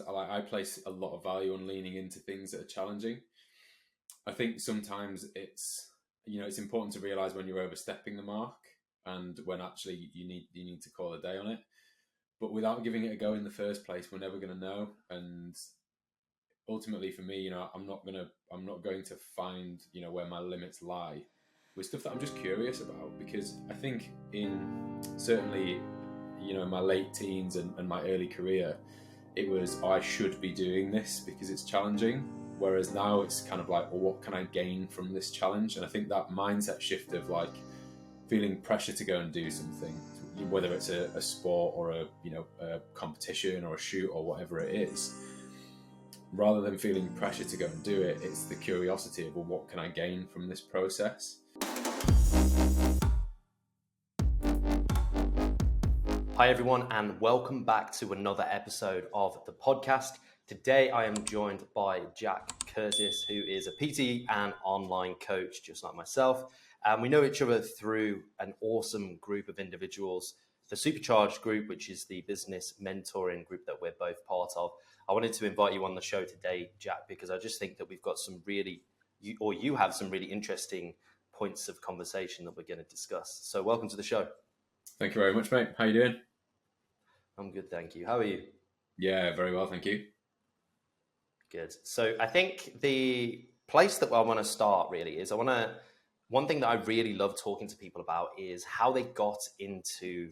I place a lot of value on leaning into things that are challenging. I think sometimes it's important to realize when you're overstepping the mark and when actually you need to call a day on it. But without giving it a go in the first place, we're never going to know. And ultimately, for me, I'm not going to find where my limits lie with stuff that I'm just curious about, because I think certainly in my late teens and my early career, it was, I should be doing this because it's challenging. Whereas now it's kind of like, well, what can I gain from this challenge? And I think that mindset shift of like feeling pressure to go and do something, whether it's a sport or a competition or a shoot or whatever it is, rather than feeling pressure to go and do it, it's the curiosity of, well, what can I gain from this process? Hi everyone, and welcome back to another episode of the podcast. Today I am joined by Jack Curtis, who is a PT and online coach, just like myself. We know each other through an awesome group of individuals, the Supercharged group, which is the business mentoring group that we're both part of. I wanted to invite you on the show today, Jack, because I just think that we've got you have some really interesting points of conversation that we're going to discuss. So welcome to the show. Thank you very much, mate. How you doing? I'm good, thank you. How are you? Yeah, very well, thank you. Good. So I think the place that I want to start really is one thing that I really love talking to people about is how they got into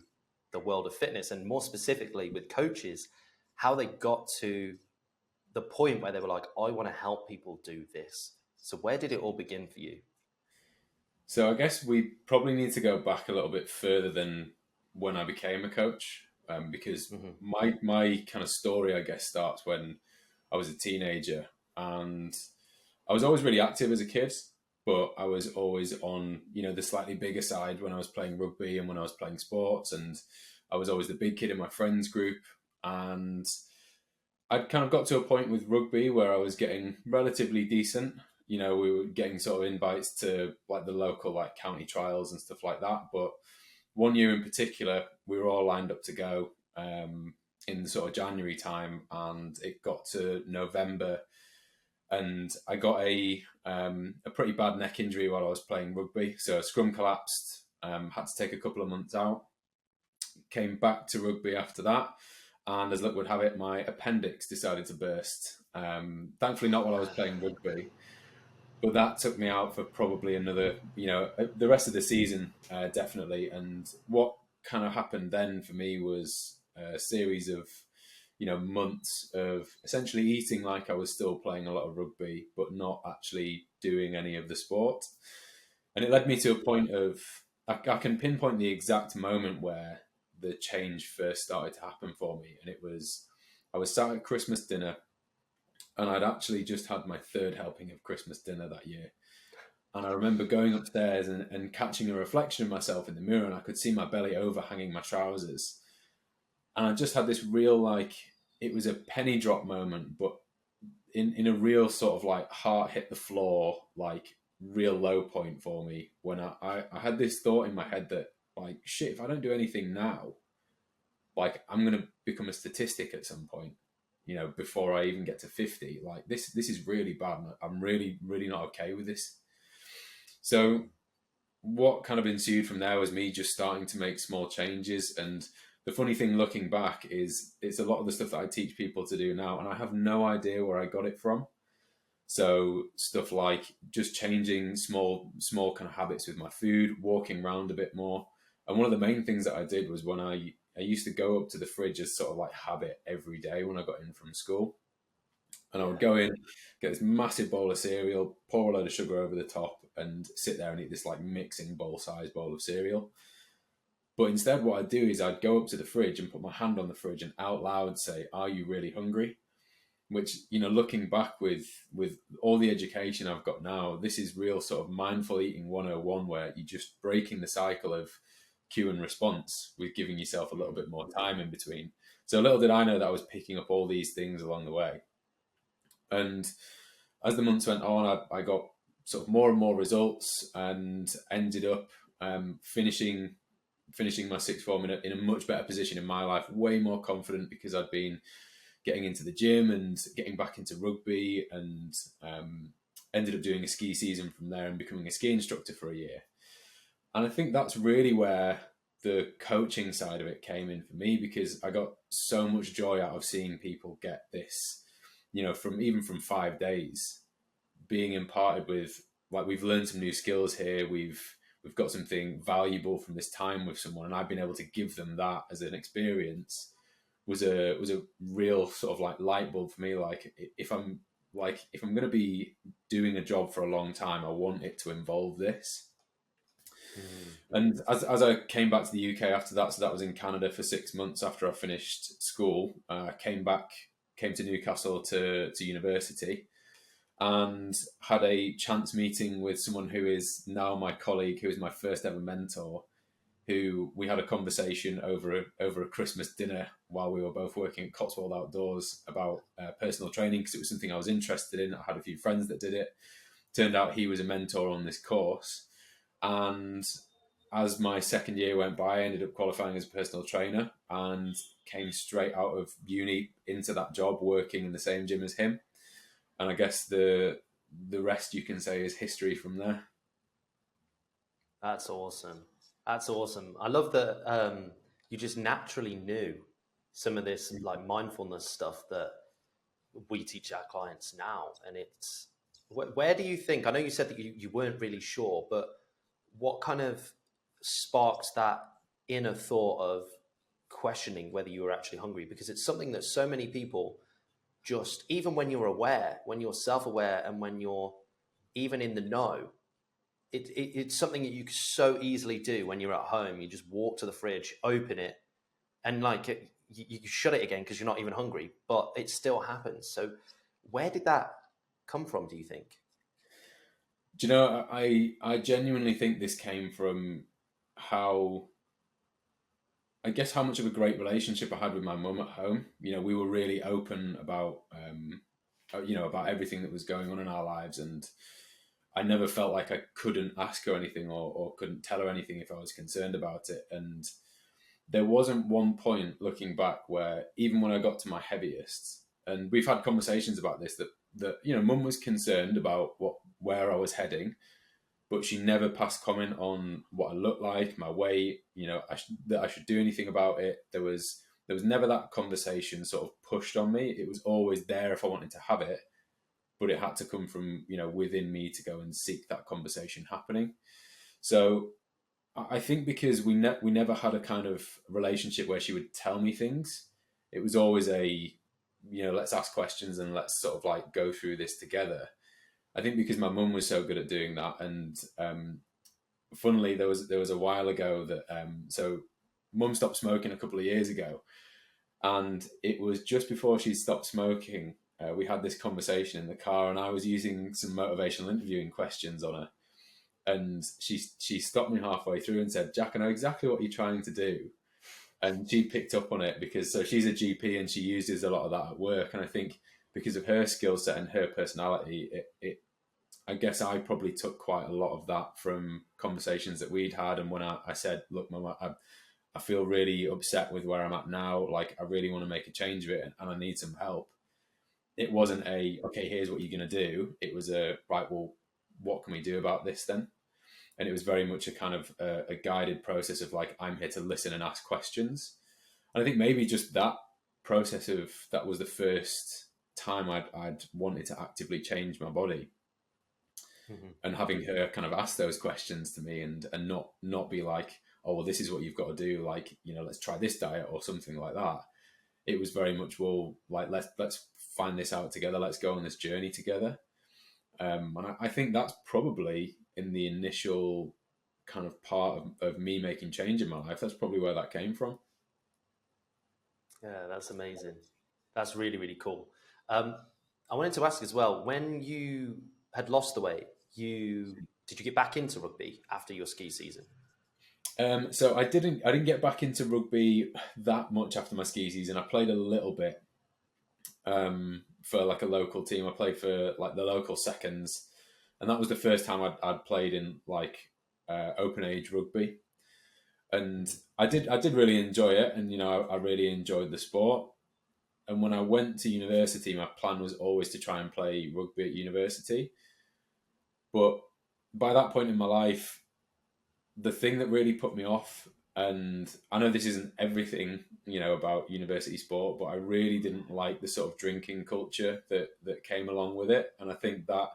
the world of fitness, and more specifically with coaches, how they got to the point where they were like, I want to help people do this. So where did it all begin for you? So I guess we probably need to go back a little bit further than when I became a coach, because my kind of story, I guess, starts when I was a teenager, and I was always really active as a kid, but I was always on, the slightly bigger side when I was playing rugby and when I was playing sports, and I was always the big kid in my friends group. And I'd kind of got to a point with rugby where I was getting relatively decent. We were getting sort of invites to like the local like county trials and stuff like that. But one year in particular, we were all lined up to go in the sort of January time, and it got to November, and I got a pretty bad neck injury while I was playing rugby. So scrum collapsed, had to take a couple of months out, came back to rugby after that. And as luck would have it, my appendix decided to burst. Thankfully not while I was playing rugby, but that took me out for probably another, the rest of the season, definitely. And what kind of happened then for me was a series of, months of essentially eating like I was still playing a lot of rugby, but not actually doing any of the sport. And it led me to a point of, I can pinpoint the exact moment where the change first started to happen for me. And I was sat at Christmas dinner, and I'd actually just had my third helping of Christmas dinner that year. And I remember going upstairs and catching a reflection of myself in the mirror, and I could see my belly overhanging my trousers. And I just had this real, it was a penny drop moment, but in a real sort of like heart hit the floor, like real low point for me, when I had this thought in my head that, like, shit, if I don't do anything now, like, I'm going to become a statistic at some point, before I even get to 50. Like, this is really bad. I'm really, really not okay with this. So what kind of ensued from there was me just starting to make small changes. And the funny thing looking back is it's a lot of the stuff that I teach people to do now, and I have no idea where I got it from. So stuff like just changing small kind of habits with my food, walking around a bit more. And one of the main things that I did was when I used to go up to the fridge as sort of like habit every day when I got in from school. And I would go in, get this massive bowl of cereal, pour a load of sugar over the top, and sit there and eat this like mixing bowl-sized bowl of cereal. But instead what I'd do is I'd go up to the fridge and put my hand on the fridge and out loud say, "Are you really hungry?" Which, looking back with all the education I've got now, this is real sort of mindful eating 101, where you're just breaking the cycle of cue and response with giving yourself a little bit more time in between. So little did I know that I was picking up all these things along the way. And as the months went on, I got sort of more and more results, and ended up finishing my sixth form in a much better position in my life, way more confident, because I'd been getting into the gym and getting back into rugby, and ended up doing a ski season from there and becoming a ski instructor for a year. And I think that's really where the coaching side of it came in for me, because I got so much joy out of seeing people get this, from 5 days, being imparted with, like, we've learned some new skills here, we've got something valuable from this time with someone, and I've been able to give them that as an experience, was a real sort of like light bulb for me. Like, if I'm going to be doing a job for a long time, I want it to involve this. And as I came back to the UK after that, so that was in Canada for 6 months after I finished school, came to Newcastle to university, and had a chance meeting with someone who is now my colleague, who is my first ever mentor, who we had a conversation over a Christmas dinner while we were both working at Cotswold Outdoors about personal training, because it was something I was interested in. I had a few friends that did it. Turned out he was a mentor on this course. And as my second year went by, I ended up qualifying as a personal trainer and came straight out of uni into that job, working in the same gym as him. And I guess the rest, you can say, is history from there. That's awesome. That's awesome. I love that you just naturally knew some of this like mindfulness stuff that we teach our clients now. And it's, where do you think, I know you said that you weren't really sure, but what kind of sparks that inner thought of questioning whether you were actually hungry? Because it's something that so many people just, even when you're aware, when you're self-aware, and when you're even in the know, it's something that you can so easily do when you're at home. You just walk to the fridge, open it, and like you shut it again because you're not even hungry, but it still happens. So where did that come from, do you think? Do you know, I genuinely think this came from how much of a great relationship I had with my mum at home. We were really open about, about everything that was going on in our lives, and I never felt like I couldn't ask her anything or couldn't tell her anything if I was concerned about it. And there wasn't one point looking back where, even when I got to my heaviest, and we've had conversations about this, that mum was concerned about where I was heading, but she never passed comment on what I looked like, my weight, that I should do anything about it. There was never that conversation sort of pushed on me. It was always there if I wanted to have it, but it had to come from, within me to go and seek that conversation happening. So I think because we never had a kind of relationship where she would tell me things, it was always let's ask questions and let's sort of like go through this together. I think because my mum was so good at doing that, and funnily there was a while ago that so mum stopped smoking a couple of years ago, and it was just before she stopped smoking. We had this conversation in the car, and I was using some motivational interviewing questions on her, and she stopped me halfway through and said, "Jack, I know exactly what you're trying to do." And she picked up on it because she's a GP and she uses a lot of that at work. And I think because of her skill set and her personality, I guess I probably took quite a lot of that from conversations that we'd had. And when I said, "Look, Mum, I feel really upset with where I'm at now. Like, I really want to make a change of it, and I need some help." It wasn't okay, here's what you're going to do. It was right, well, what can we do about this then? And it was very much a kind of a guided process of like, I'm here to listen and ask questions. And I think maybe just that process that was the first time I'd wanted to actively change my body. Mm-hmm. And having her kind of ask those questions to me and not be like, "Oh, well, this is what you've got to do. Like, let's try this diet," or something like that. It was very much, well, like, let's find this out together. Let's go on this journey together. And I think that's probably in the initial kind of part of me making change in my life. That's probably where that came from. Yeah, that's amazing. That's really, really cool. I wanted to ask as well, when you had lost the weight, did you get back into rugby after your ski season? So I didn't get back into rugby that much after my ski season. I played a little bit for like a local team. I played for like the local seconds, and that was the first time I'd played in like open age rugby, and I did really enjoy it, and I really enjoyed the sport. And when I went to university, my plan was always to try and play rugby at university. But by that point in my life, the thing that really put me off, and I know this isn't everything, about university sport, but I really didn't like the sort of drinking culture that came along with it. And I think that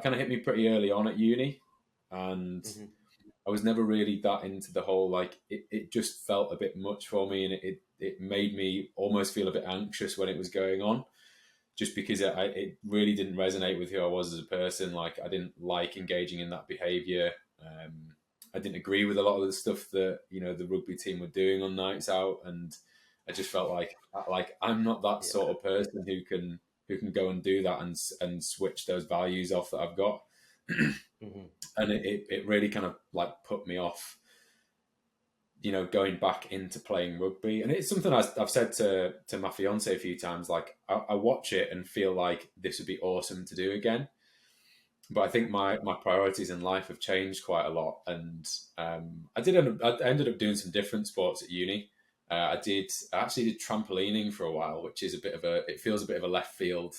kind of hit me pretty early on at uni. And Mm-hmm. I was never really that into the whole, like, it just felt a bit much for me, and it made me almost feel a bit anxious when it was going on, just because it really didn't resonate with who I was as a person. Like, I didn't like engaging in that behaviour. I didn't agree with a lot of the stuff that the rugby team were doing on nights out, and I just felt like I'm not that Yeah. sort of person who can go and do that and switch those values off that I've got. Mm-hmm. And it really kind of like put me off, going back into playing rugby. And it's something I've said to my fiance a few times. Like, I watch it and feel like this would be awesome to do again. But I think my priorities in life have changed quite a lot. And I ended up doing some different sports at uni. I actually did trampolining for a while, which is it feels a bit of a left field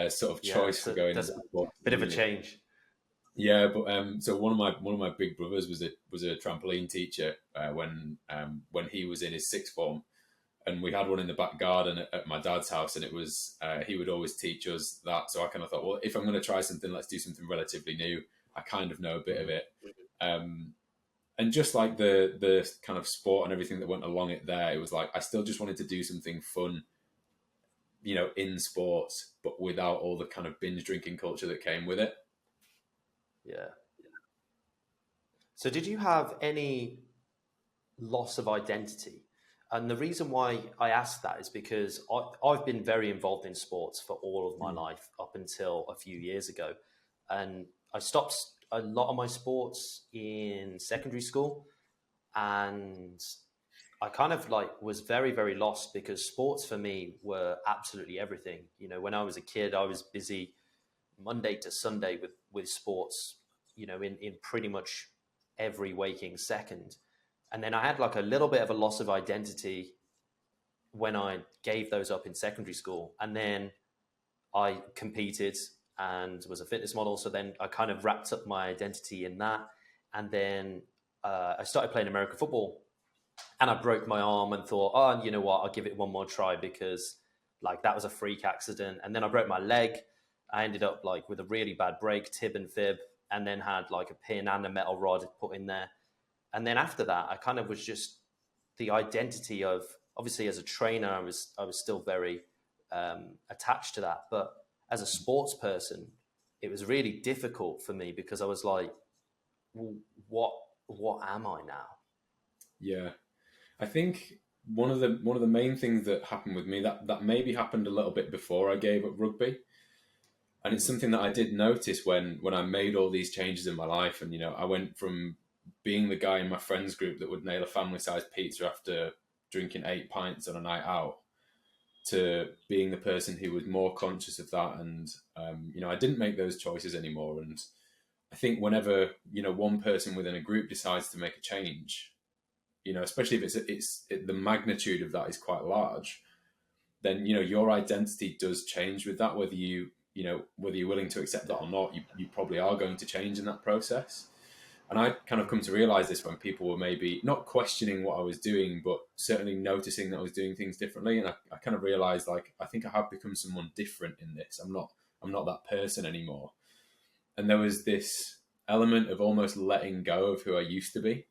sort of Yeah, choice for going that's into a sports at bit of a uni. change. Yeah, but so one of my big brothers was a trampoline teacher when he was in his sixth form, and we had one in the back garden at my dad's house, and it was he would always teach us that. So I kind of thought, well, if I'm going to try something, let's do something relatively new. I kind of know a bit of it, and just like the kind of sport and everything that went along it there, it was like I still just wanted to do something fun, in sports, but without all the kind of binge drinking culture that came with it. Yeah. So did you have any loss of identity? And the reason why I ask that is because I've been very involved in sports for all of my Mm. life up until a few years ago. And I stopped a lot of my sports in secondary school. And I kind of like was very, very lost because sports for me were absolutely everything. When I was a kid, I was busy Monday to Sunday with sports, in pretty much every waking second. And then I had like a little bit of a loss of identity when I gave those up in secondary school. And then I competed and was a fitness model. So then I kind of wrapped up my identity in that. And then I started playing American football, and I broke my arm and thought, oh, you know what, I'll give it one more try because like that was a freak accident. And then I broke my leg. I ended up like with a really bad break, tib and fib, and then had like a pin and a metal rod put in there. And then after that, I kind of was just the identity of, obviously as a trainer, I was still very attached to that. But as a sports person, it was really difficult for me because I was like, well, what am I now? Yeah. I think one of the main things that happened with me that maybe happened a little bit before I gave up rugby, and it's Mm-hmm. something that I did notice when I made all these changes in my life, and I went from being the guy in my friends group that would nail a family-sized pizza after drinking 8 pints on a night out to being the person who was more conscious of that, and I didn't make those choices anymore. And I think whenever one person within a group decides to make a change, especially if the magnitude of that is quite large, then your identity does change with that. Whether you're willing to accept that or not, you probably are going to change in that process. And I kind of come to realize this when people were maybe not questioning what I was doing, but certainly noticing that I was doing things differently. And I kind of realized, like, I think I have become someone different in this. I'm not that person anymore. And there was this element of almost letting go of who I used to be.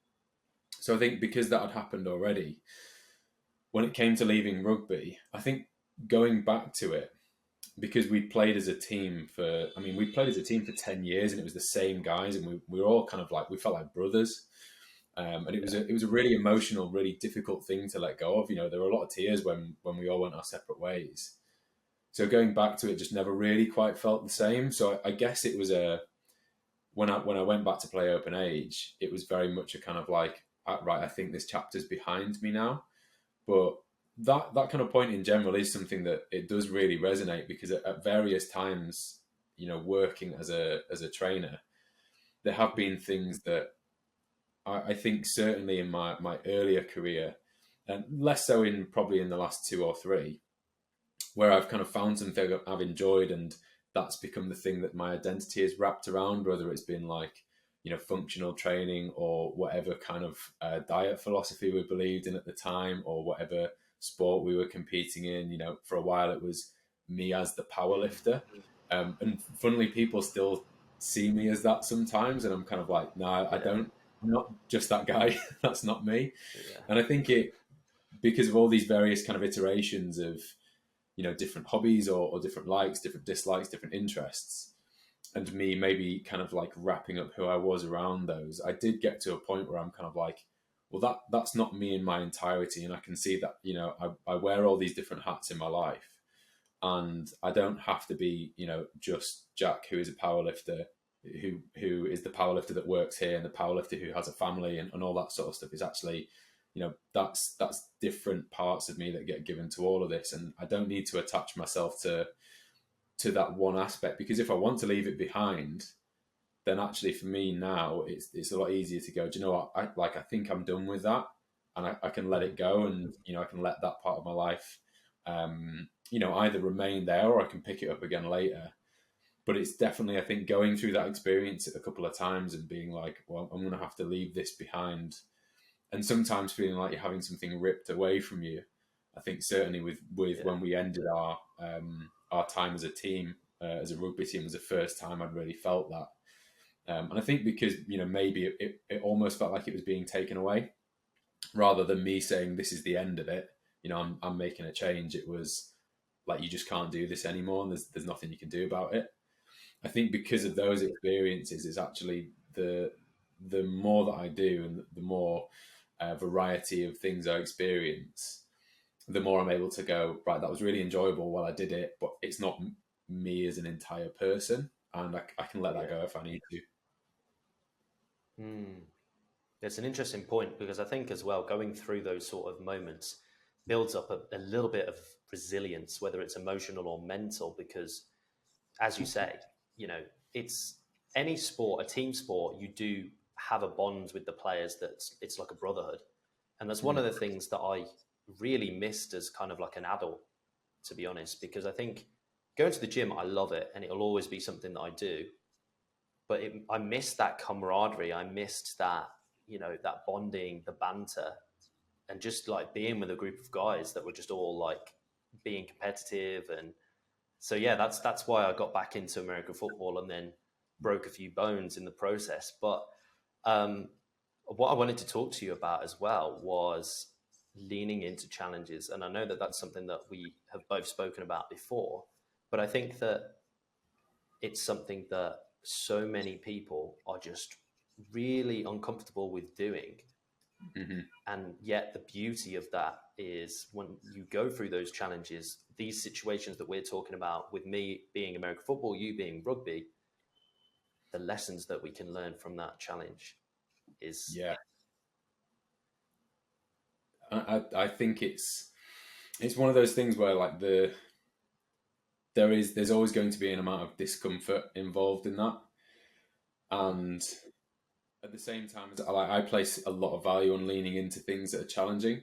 So I think because that had happened already, when it came to leaving rugby, I think going back to it, because we played as a team we played as a team for 10 years, and it was the same guys, and we were all kind of like, we felt like brothers. And it was Yeah. a really emotional, really difficult thing to let go of. There were a lot of tears when we all went our separate ways. So going back to it just never really quite felt the same. So I guess it was when I went back to play open age, it was very much a kind of like, right, I think this chapter's behind me now. But that kind of point in general is something that it does really resonate, because at various times, working as a trainer, there have been things that I think certainly in my earlier career, and less so probably in the last two or three, where I've kind of found something I've enjoyed, and that's become the thing that my identity is wrapped around, whether it's been like, functional training or whatever kind of diet philosophy we believed in at the time, or whatever sport we were competing in. For a while it was me as the power lifter. And funnily, people still see me as that sometimes, and I'm kind of like, no, I don't. I'm not just that guy. That's not me. Yeah. And I think because of all these various kind of iterations of different hobbies or different likes, different dislikes, different interests, and me maybe kind of like wrapping up who I was around those, I did get to a point where I'm kind of like, well, that's not me in my entirety, and I can see that I wear all these different hats in my life, and I don't have to be just Jack, who is a powerlifter, who is the powerlifter that works here, and the powerlifter who has a family, and all that sort of stuff is actually that's different parts of me that get given to all of this, and I don't need to attach myself to that one aspect, because if I want to leave it behind, then actually for me now it's a lot easier to go, do you know what, I think I'm done with that, and I can let it go, and I can let that part of my life either remain there, or I can pick it up again later. But it's definitely, I think, going through that experience a couple of times and being like, well, I'm going to have to leave this behind, and sometimes feeling like you're having something ripped away from you. I think certainly with when we ended our time as a team, as a rugby team, was the first time I'd really felt that. And I think because maybe it almost felt like it was being taken away, rather than me saying this is the end of it. I'm making a change. It was like, you just can't do this anymore, and there's nothing you can do about it. I think because of those experiences, it's actually the more that I do, and the more variety of things I experience, the more I'm able to go, right, that was really enjoyable while I did it, but it's not me as an entire person, and I can let that go if I need to. It's an interesting point, because I think as well, going through those sort of moments builds up a little bit of resilience, whether it's emotional or mental, because as you say, it's any sport, a team sport, you do have a bond with the players, it's like a brotherhood. And that's one of the things that I really missed as kind of like an adult, to be honest, because I think going to the gym, I love it, and it'll always be something that I do. But I missed that camaraderie. I missed that, that bonding, the banter, and just like being with a group of guys that were just all like being competitive. And so, yeah, that's why I got back into American football, and then broke a few bones in the process. But what I wanted to talk to you about as well was leaning into challenges. And I know that that's something that we have both spoken about before, but I think that it's something that so many people are just really uncomfortable with doing. And yet the beauty of that is when you go through those challenges, these situations that we're talking about, with me being American football, you being rugby, the lessons that we can learn from that challenge is... Yeah. I think it's one of those things where like there's always going to be an amount of discomfort involved in that, and at the same time, I place a lot of value on leaning into things that are challenging.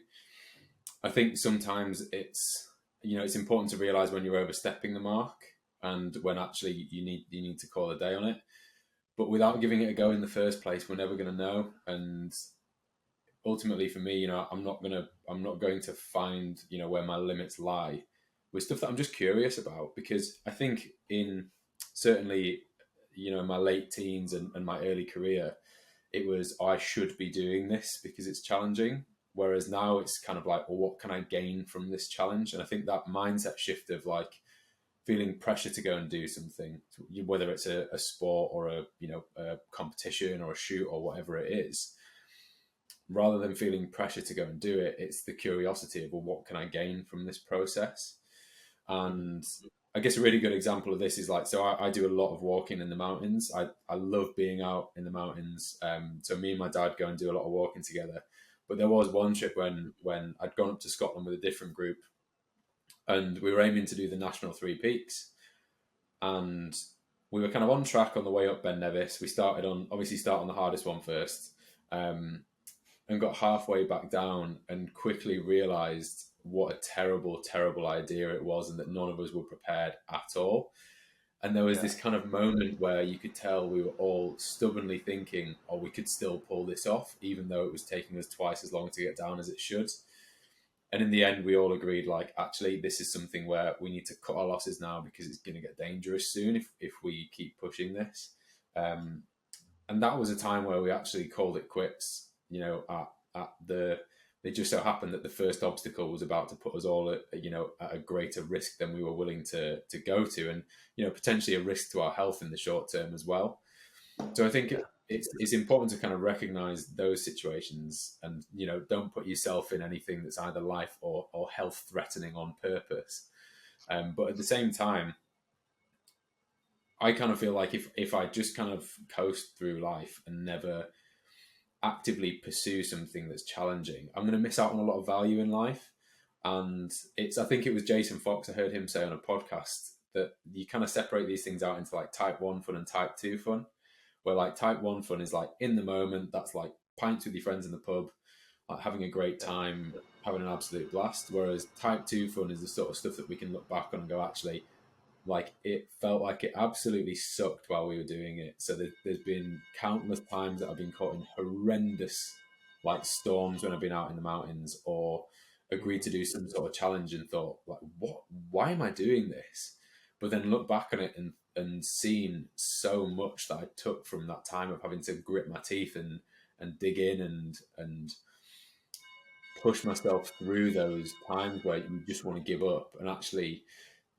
I think sometimes it's important to realize when you're overstepping the mark, and when actually you need to call a day on it. But without giving it a go in the first place, we're never going to know. And ultimately, for me, I'm not going to find where my limits lie with stuff that I'm just curious about, because I think certainly in my late teens and my early career, it was, I should be doing this because it's challenging. Whereas now it's kind of like, well, what can I gain from this challenge? And I think that mindset shift of like feeling pressure to go and do something, whether it's a sport or a competition or a shoot or whatever it is, rather than feeling pressure to go and do it, it's the curiosity of, well, what can I gain from this process? And I guess a really good example of this is like, so I do a lot of walking in the mountains. I love being out in the mountains. So me and my dad go and do a lot of walking together. But there was one trip when I'd gone up to Scotland with a different group, and we were aiming to do the National Three Peaks. And we were kind of on track on the way up Ben Nevis. We started on the hardest one first. and got halfway back down and quickly realized what a terrible, terrible idea it was, and that none of us were prepared at all. And there was this kind of moment where you could tell we were all stubbornly thinking, oh, we could still pull this off, even though it was taking us twice as long to get down as it should. And in the end, we all agreed, like, actually, this is something where we need to cut our losses now, because it's going to get dangerous soon if we keep pushing this. And that was a time where we actually called it quits. You know, it just so happened that the first obstacle was about to put us all at a greater risk than we were willing to go to, and potentially a risk to our health in the short term as well. So I think it's important to kind of recognize those situations, and don't put yourself in anything that's either life or health threatening on purpose. But at the same time, I kind of feel like if I just kind of coast through life and never actively pursue something that's challenging, I'm going to miss out on a lot of value in life. And I think it was Jason Fox, I heard him say on a podcast that you kind of separate these things out into like type 1 fun and type 2 fun, where like type 1 fun is like in the moment, that's like pints with your friends in the pub, like having a great time, having an absolute blast. Whereas type 2 fun is the sort of stuff that we can look back on and go, actually, like it felt like it absolutely sucked while we were doing it. So there's been countless times that I've been caught in horrendous like storms when I've been out in the mountains, or agreed to do some sort of challenge and thought, like, why am I doing this? But then look back on it and seen so much that I took from that time of having to grit my teeth and dig in and push myself through those times where you just want to give up, and actually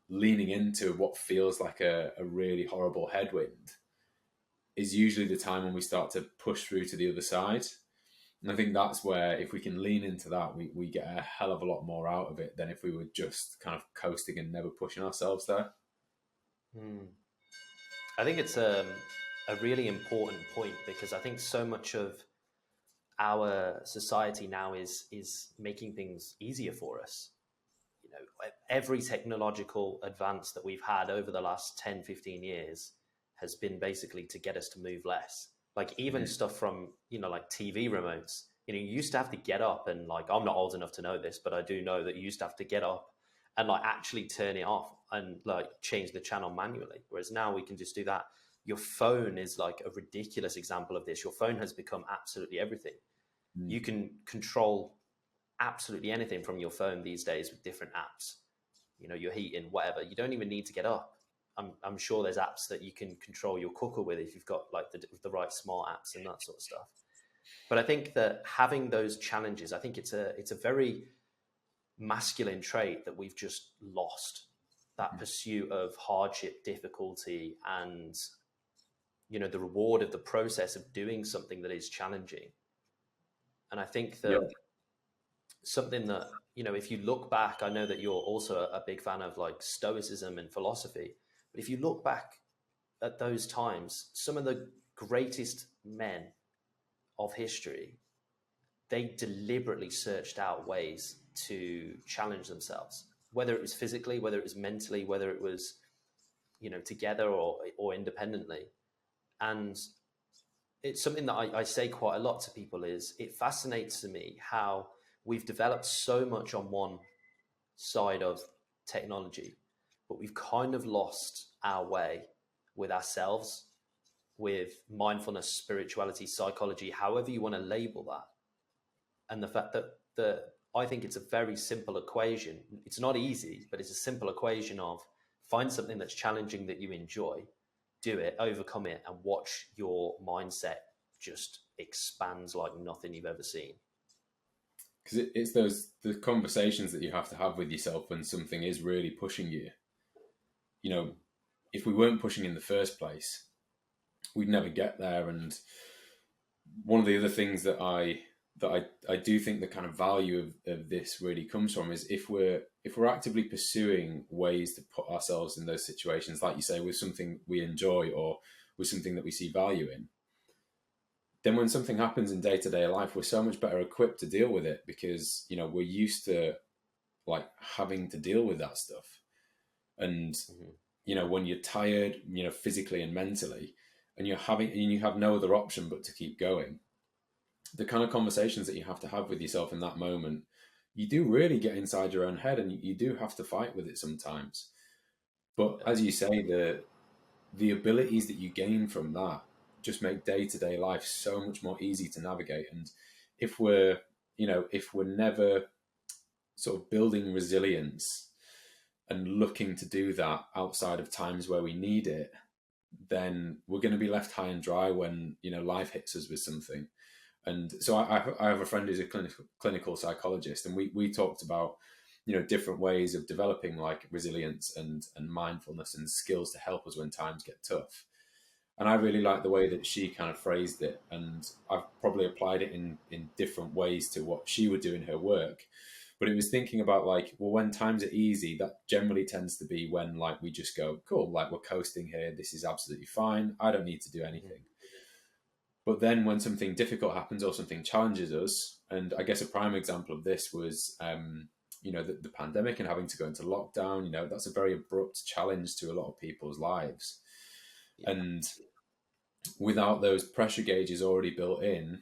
leaning into what feels like a really horrible headwind is usually the time when we start to push through to the other side. And I think that's where, if we can lean into that, we get a hell of a lot more out of it than if we were just kind of coasting and never pushing ourselves there. I think it's a really important point, because I think so much of our society now is making things easier for us. Every technological advance that we've had over the last 10, 15 years has been basically to get us to move less. Like even stuff from, like TV remotes, you used to have to get up and, like, I'm not old enough to know this, but I do know that you used to have to get up and like actually turn it off and like change the channel manually. Whereas now we can just do that. Your phone is like a ridiculous example of this. Your phone has become absolutely everything. You can control absolutely anything from your phone these days with different apps. Your heating, whatever. You don't even need to get up. I'm sure there's apps that you can control your cooker with if you've got like the right smart apps and that sort of stuff. But I think that having those challenges, I think it's a very masculine trait that we've just lost. That pursuit of hardship, difficulty, and the reward of the process of doing something that is challenging. And I think that something that, if you look back, I know that you're also a big fan of like stoicism and philosophy, but if you look back at those times, some of the greatest men of history, they deliberately searched out ways to challenge themselves, whether it was physically, whether it was mentally, whether it was, together or independently. And it's something that I say quite a lot to people, is it fascinates me how we've developed so much on one side of technology, but we've kind of lost our way with ourselves, with mindfulness, spirituality, psychology, however you want to label that. And the fact that I think it's a very simple equation. It's not easy, but it's a simple equation of find something that's challenging that you enjoy, do it, overcome it, and watch your mindset just expands like nothing you've ever seen. Because it's the conversations that you have to have with yourself when something is really pushing you. If we weren't pushing in the first place, we'd never get there. And one of the other things that I do think the kind of value of this really comes from is if we're actively pursuing ways to put ourselves in those situations, like you say, with something we enjoy or with something that we see value in, then when something happens in day-to-day life, we're so much better equipped to deal with it, because we're used to like having to deal with that stuff. And when you're tired, physically and mentally, and you have no other option but to keep going, the kind of conversations that you have to have with yourself in that moment, you do really get inside your own head, and you do have to fight with it sometimes. But as you say, the abilities that you gain from that just make day-to-day life so much more easy to navigate. And if we're never sort of building resilience and looking to do that outside of times where we need it, then we're going to be left high and dry when life hits us with something. And so I have a friend who's a clinical psychologist, and we talked about different ways of developing like resilience and mindfulness and skills to help us when times get tough. And I really like the way that she kind of phrased it, and I've probably applied it in different ways to what she would do in her work. But it was thinking about like, well, when times are easy, that generally tends to be when like we just go, cool, like we're coasting here, this is absolutely fine, I don't need to do anything. But then when something difficult happens or something challenges us, and I guess a prime example of this was the pandemic and having to go into lockdown. That's a very abrupt challenge to a lot of people's lives. Yeah. And without those pressure gauges already built in,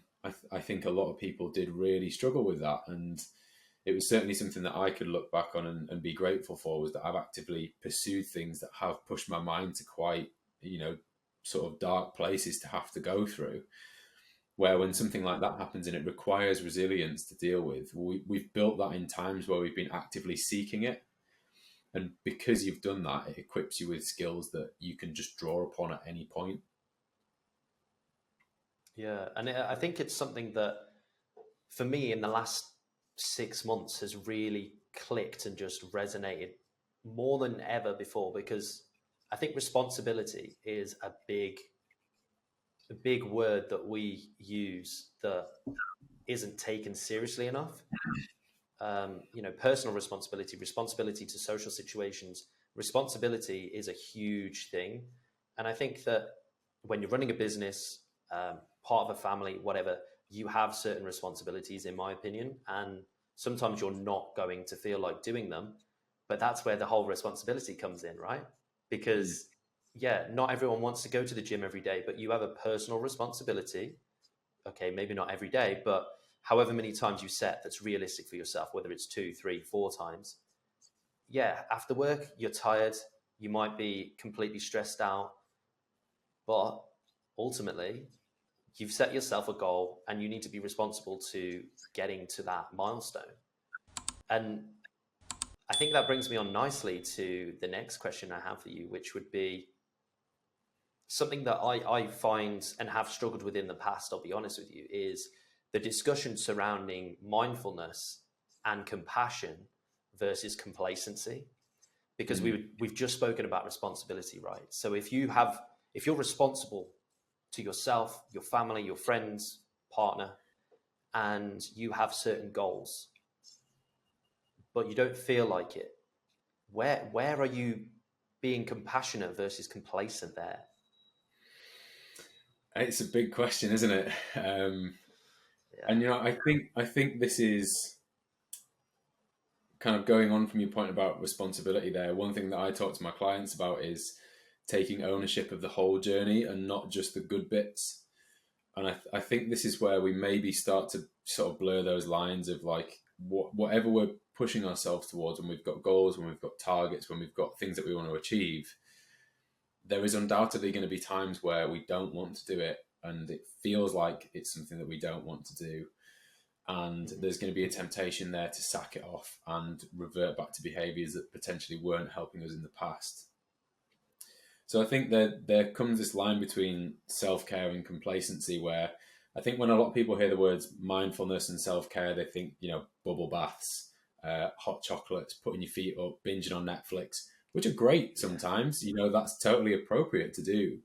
I think a lot of people did really struggle with that. And it was certainly something that I could look back on and be grateful for, was that I've actively pursued things that have pushed my mind to quite, sort of dark places to have to go through. Where when something like that happens and it requires resilience to deal with, we've built that in times where we've been actively seeking it. And because you've done that, it equips you with skills that you can just draw upon at any point. Yeah, and I think it's something that, for me, in the last 6 months has really clicked and just resonated more than ever before, because I think responsibility is a big word that we use that isn't taken seriously enough. Personal responsibility to social situations, responsibility is a huge thing. And I think that when you're running a business, part of a family, whatever, you have certain responsibilities, in my opinion, and sometimes you're not going to feel like doing them, but that's where the whole responsibility comes in, right? Because not everyone wants to go to the gym every day, but you have a personal responsibility. Okay, maybe not every day, but however many times you set that's realistic for yourself, whether it's 2, 3, 4 times. Yeah, after work, you're tired, you might be completely stressed out, but ultimately, you've set yourself a goal and you need to be responsible to getting to that milestone. And I think that brings me on nicely to the next question I have for you, which would be something that I find and have struggled with in the past, I'll be honest with you, is the discussion surrounding mindfulness and compassion versus complacency. Because we've just spoken about responsibility, right? So if you're responsible to yourself, your family, your friends, partner, and you have certain goals, but you don't feel like it, where are you being compassionate versus complacent there? It's a big question, isn't it? And I think this is kind of going on from your point about responsibility there. One thing that I talk to my clients about is taking ownership of the whole journey and not just the good bits. And I think this is where we maybe start to sort of blur those lines of like whatever we're pushing ourselves towards, when we've got goals, when we've got targets, when we've got things that we want to achieve, there is undoubtedly going to be times where we don't want to do it and it feels like it's something that we don't want to do. And there's going to be a temptation there to sack it off and revert back to behaviors that potentially weren't helping us in the past. So I think that there comes this line between self-care and complacency, where I think when a lot of people hear the words mindfulness and self-care, they think, bubble baths, hot chocolates, putting your feet up, binging on Netflix, which are great sometimes. That's totally appropriate to do.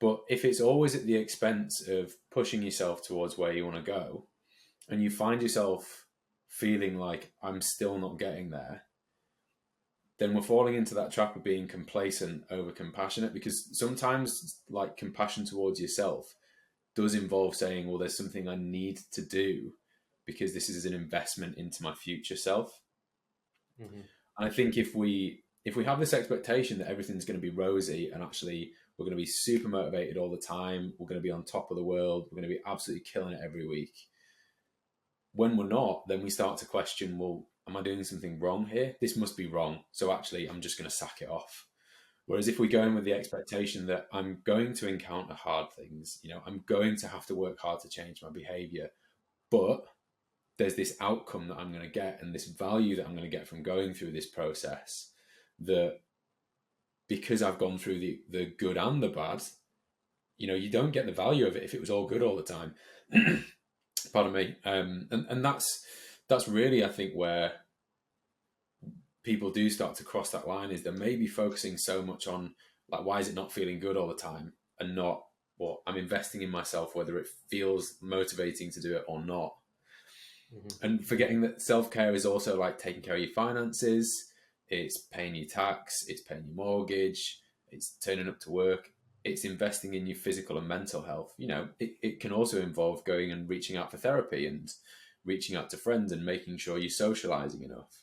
But if it's always at the expense of pushing yourself towards where you want to go, and you find yourself feeling like I'm still not getting there, then we're falling into that trap of being complacent over compassionate. Because sometimes like compassion towards yourself does involve saying, well, there's something I need to do because this is an investment into my future self. Mm-hmm. And I think if we if we have this expectation that everything's going to be rosy and actually we're going to be super motivated all the time, we're going to be on top of the world, we're going to be absolutely killing it every week. When we're not, then we start to question, well, am I doing something wrong here? This must be wrong. So actually, I'm just going to sack it off. Whereas if we go in with the expectation that I'm going to encounter hard things, I'm going to have to work hard to change my behavior, but there's this outcome that I'm going to get and this value that I'm going to get from going through this process, that because I've gone through the good and the bad, you don't get the value of it if it was all good all the time. Pardon me. And that's really, I think, where people do start to cross that line, is they're maybe focusing so much on, like, why is it not feeling good all the time, and not, well, I'm investing in myself, whether it feels motivating to do it or not. Mm-hmm. And forgetting that self-care is also like taking care of your finances, it's paying your tax, it's paying your mortgage, it's turning up to work, it's investing in your physical and mental health. It can also involve going and reaching out for therapy and reaching out to friends and making sure you're socializing enough.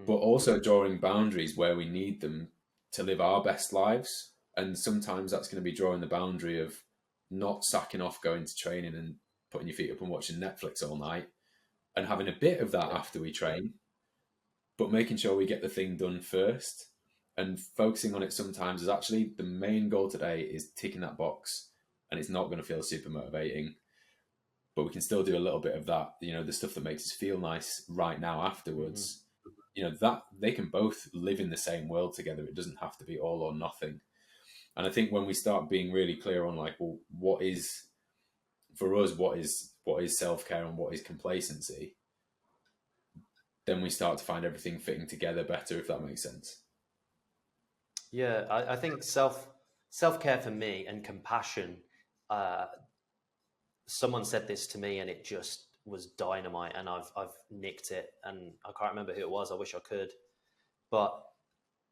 But also drawing boundaries where we need them to live our best lives. And sometimes that's going to be drawing the boundary of not sacking off going to training and putting your feet up and watching Netflix all night, and having a bit of that after we train, but making sure we get the thing done first, and focusing on it sometimes as actually the main goal today is ticking that box, and it's not going to feel super motivating, but we can still do a little bit of that, the stuff that makes us feel nice right now afterwards. That they can both live in the same world together. It doesn't have to be all or nothing. And I think when we start being really clear on, like, well, what is self-care and what is complacency, then we start to find everything fitting together better, if that makes sense. Yeah, I think self-care for me and compassion, someone said this to me and it just was dynamite, and I've nicked it, and I can't remember who it was. I wish I could. But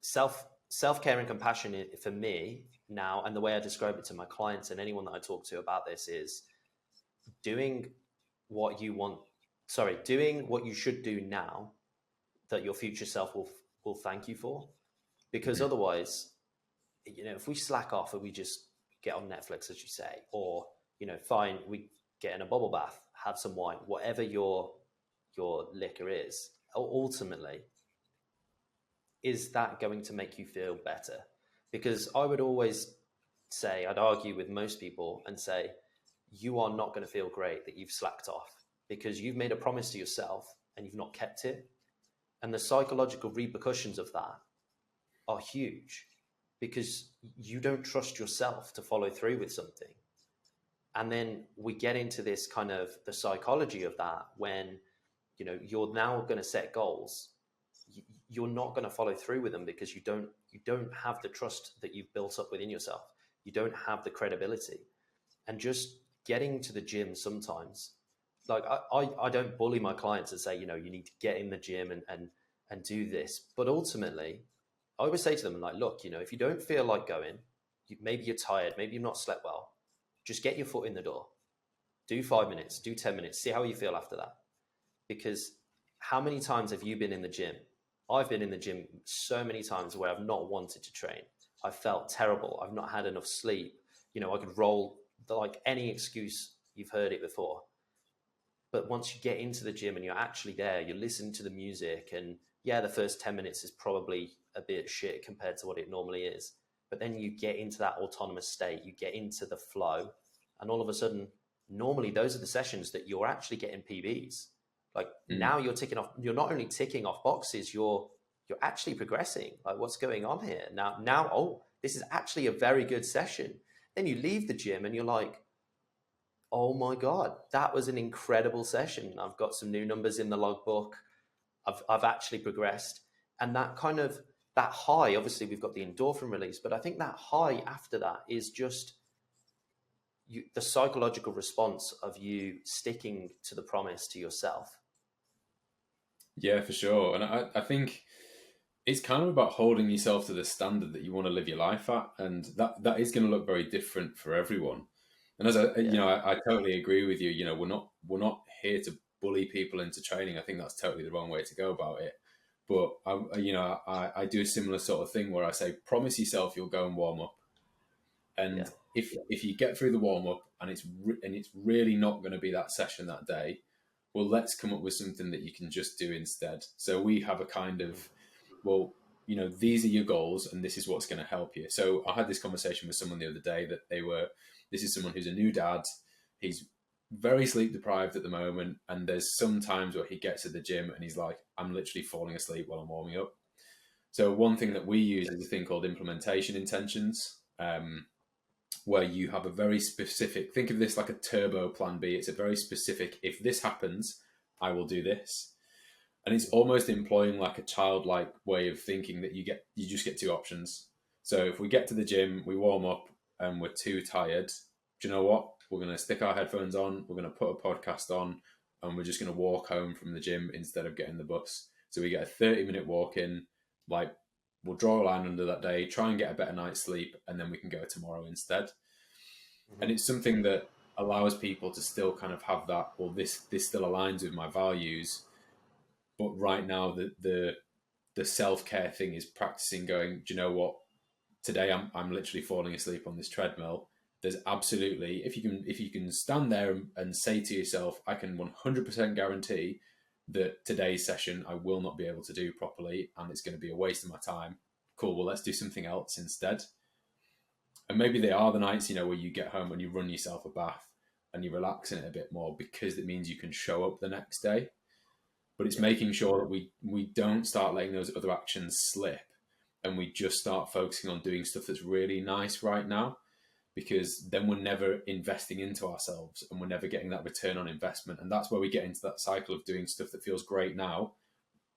self-care and compassion for me now, and the way I describe it to my clients and anyone that I talk to about this, is doing what you should do now that your future self will thank you for. Because otherwise, if we slack off and we just get on Netflix, as you say, or, fine, we get in a bubble bath, have some wine, whatever your liquor is, ultimately, is that going to make you feel better? Because I would always say, I'd argue with most people and say, you are not going to feel great that you've slacked off, because you've made a promise to yourself and you've not kept it. And the psychological repercussions of that are huge, because you don't trust yourself to follow through with something. And then we get into this kind of the psychology of that when, you're now going to set goals. You're not going to follow through with them because you don't have the trust that you've built up within yourself. You don't have the credibility. And just getting to the gym sometimes, like I don't bully my clients and say, you need to get in the gym and do this. But ultimately, I always say to them, like, look, if you don't feel like going, maybe you're tired, maybe you've not slept well, just get your foot in the door. Do 5 minutes, do 10 minutes, see how you feel after that. Because how many times have you been in the gym? I've been in the gym so many times where I've not wanted to train. I've felt terrible. I've not had enough sleep. I could roll like any excuse. You've heard it before. But once you get into the gym and you're actually there, you listen to the music, and yeah, the first 10 minutes is probably a bit shit compared to what it normally is. But then you get into that autonomous state, you get into the flow, and all of a sudden, normally those are the sessions that you're actually getting PBs. Like now you're not only ticking off boxes, you're actually progressing. Like, what's going on here? Now, oh, this is actually a very good session. Then you leave the gym and you're like, oh my God, that was an incredible session. I've got some new numbers in the logbook. I've actually progressed. And that kind of, that high, obviously we've got the endorphin release, but I think that high after that is just the psychological response of you sticking to the promise to yourself. Yeah, for sure. And I think it's kind of about holding yourself to the standard that you want to live your life at. And that is going to look very different for everyone. And as I totally agree with you. We're not here to bully people into training. I think that's totally the wrong way to go about it. but I do a similar sort of thing where I say, promise yourself you'll go and warm up. And if you get through the warm up and it's really not going to be that session that day, well, let's come up with something that you can just do instead. So we have a kind of, well, these are your goals and this is what's going to help you. So I had this conversation with someone the other day that this is someone who's a new dad. He's very sleep deprived at the moment. And there's some times where he gets to the gym and he's like, I'm literally falling asleep while I'm warming up. So one thing that we use is a thing called implementation intentions, where you have a very specific, think of this like a turbo plan B. It's a very specific, if this happens, I will do this. And it's almost employing like a childlike way of thinking that you just get two options. So if we get to the gym, we warm up and we're too tired, do you know what? We're going to stick our headphones on, we're going to put a podcast on, and we're just going to walk home from the gym instead of getting the bus. So we get a 30-minute walk in, like we'll draw a line under that day, try and get a better night's sleep, and then we can go tomorrow instead. And it's something that allows people to still kind of have that, well, this still aligns with my values. But right now, the self-care thing is practicing going, do you know what? Today I'm literally falling asleep on this treadmill. There's absolutely, if you can stand there and say to yourself, I can 100% guarantee that today's session I will not be able to do properly and it's going to be a waste of my time. Cool, well, let's do something else instead. And maybe they are the nights, where you get home and you run yourself a bath and you relax in it a bit more because it means you can show up the next day. But it's making sure that we don't start letting those other actions slip and we just start focusing on doing stuff that's really nice right now, because then we're never investing into ourselves and we're never getting that return on investment. And that's where we get into that cycle of doing stuff that feels great now,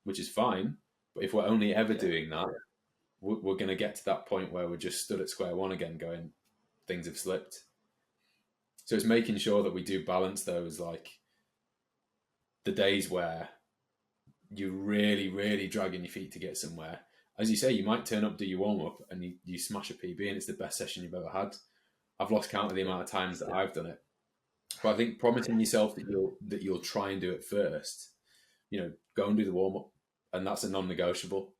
which is fine. But if we're only ever doing that, we're going to get to that point where we're just stood at square one again going, things have slipped. So it's making sure that we do balance those, like the days where you're really, really dragging your feet to get somewhere. As you say, you might turn up, do your warm up and you smash a PB and it's the best session you've ever had. I've lost count of the amount of times that I've done it. But I think promising yourself that you'll try and do it first, go and do the warm up, and that's a non-negotiable.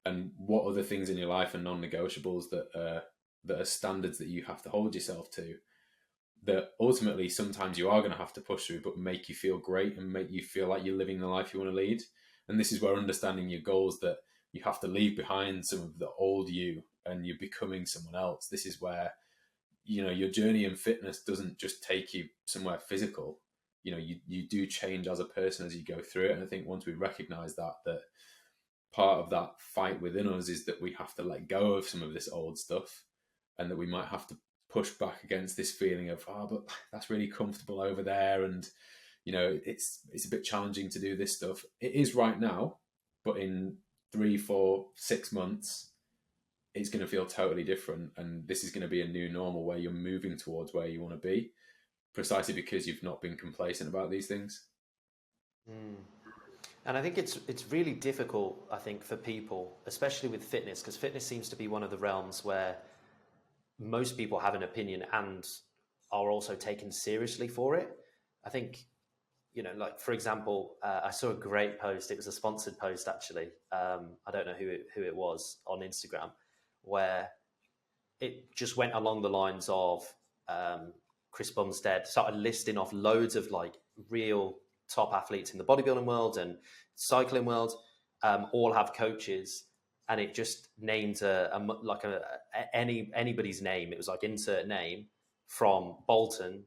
And what other things in your life are non-negotiables that are standards that you have to hold yourself to, that ultimately sometimes you are going to have to push through, but make you feel great and make you feel like you're living the life you want to lead. And this is where understanding your goals, that you have to leave behind some of the old you and you're becoming someone else. This is where, your journey in fitness doesn't just take you somewhere physical. You do change as a person as you go through it. And I think once we recognize that part of that fight within us is that we have to let go of some of this old stuff, and that we might have to push back against this feeling of, but that's really comfortable over there. And, it's a bit challenging to do this stuff. It is right now, but in 3, 4, 6 months, it's going to feel totally different. And this is going to be a new normal where you're moving towards where you want to be, precisely because you've not been complacent about these things. And I think it's really difficult, I think, for people, especially with fitness, because fitness seems to be one of the realms where most people have an opinion and are also taken seriously for it. I think, like, for example, I saw a great post. It was a sponsored post, actually. I don't know who it was on Instagram, where it just went along the lines of Chris Bumstead started listing off loads of like real top athletes in the bodybuilding world and cycling world, all have coaches, and it just named anybody's name. It was like insert name from Bolton,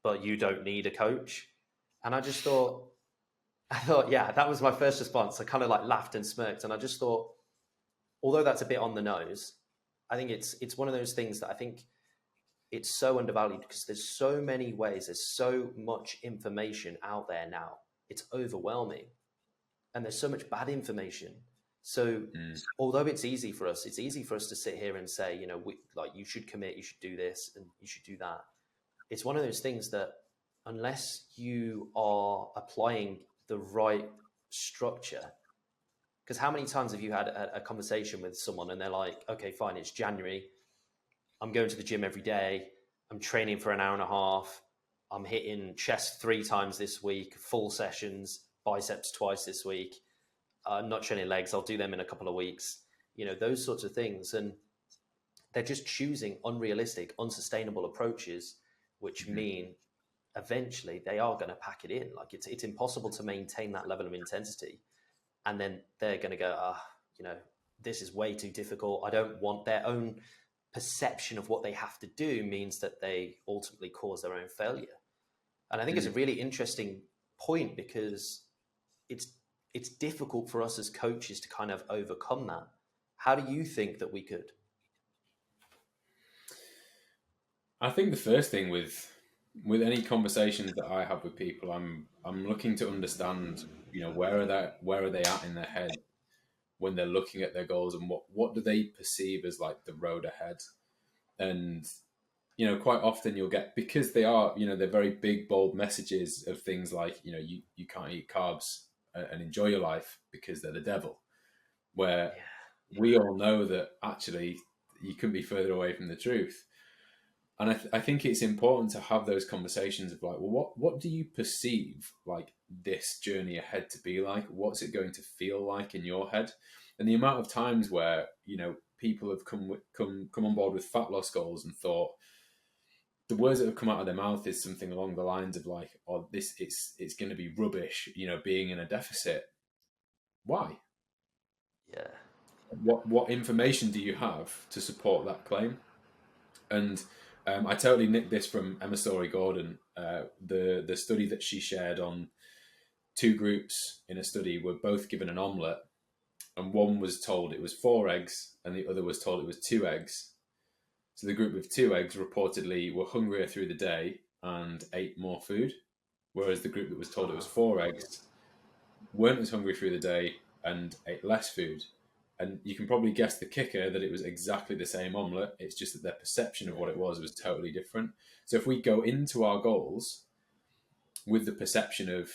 but you don't need a coach. And I thought, yeah, that was my first response. I kind of like laughed and smirked, and I just thought, although that's a bit on the nose, I think it's one of those things that I think it's so undervalued because there's so many ways, there's so much information out there now. It's overwhelming, and there's so much bad information. So although it's easy for us to sit here and say, you should commit, you should do this, and you should do that. It's one of those things that unless you are applying the right structure, because how many times have you had a conversation with someone and they're like, okay, fine, it's January. I'm going to the gym every day. I'm training for an hour and a half. I'm hitting chest 3 times this week, full sessions, biceps twice this week. I'm not training legs. I'll do them in a couple of weeks. You know, those sorts of things. And they're just choosing unrealistic, unsustainable approaches, which mean eventually they are going to pack it in. Like it's impossible to maintain that level of intensity. And then they're going to go, you know, this is way too difficult. I don't want their own perception of what they have to do means that they ultimately cause their own failure. And I think it's a really interesting point because it's difficult for us as coaches to kind of overcome that. How do you think that we could? I think the first thing with any conversations that I have with people, I'm looking to understand, you know, where are they at in their head when they're looking at their goals, and what do they perceive as like the road ahead. And you know, quite often you'll get, because they are, you know, they're very big, bold messages of things like, you know, you can't eat carbs and enjoy your life because they're the devil, where we all know that actually you couldn't be further away from the truth. And I think it's important to have those conversations of like, well, what do you perceive like this journey ahead to be like? What's it going to feel like in your head? And the amount of times where, you know, people have come on board with fat loss goals and thought the words that have come out of their mouth is something along the lines of like, oh, it's going to be rubbish, you know, being in a deficit. Why? Yeah. What information do you have to support that claim? And I totally nicked this from Emma Story-Gordon. The study that she shared on two groups in a study were both given an omelette, and one was told it was 4 eggs, and the other was told it was 2 eggs. So the group with 2 eggs reportedly were hungrier through the day and ate more food, whereas the group that was told it was 4 eggs weren't as hungry through the day and ate less food. And you can probably guess the kicker, that it was exactly the same omelette. It's just that their perception of what it was totally different. So if we go into our goals with the perception of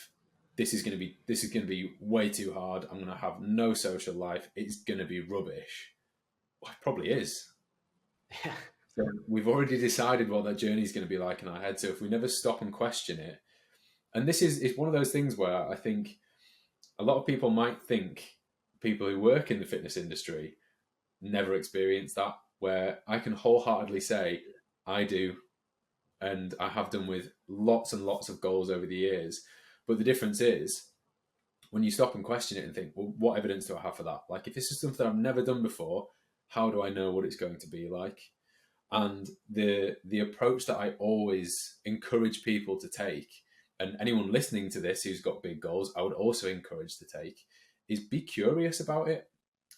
this is going to be way too hard, I'm going to have no social life, it's going to be rubbish. Well, it probably is. Yeah. So we've already decided what that journey is going to be like in our head. So if we never stop and question it, and it's one of those things where I think a lot of people might think people who work in the fitness industry never experience that, where I can wholeheartedly say I do, and I have done with lots and lots of goals over the years. But the difference is when you stop and question it and think, well, what evidence do I have for that? Like, if this is something I've never done before, how do I know what it's going to be like? And the approach that I always encourage people to take, and anyone listening to this who's got big goals, I would also encourage to take, is be curious about it,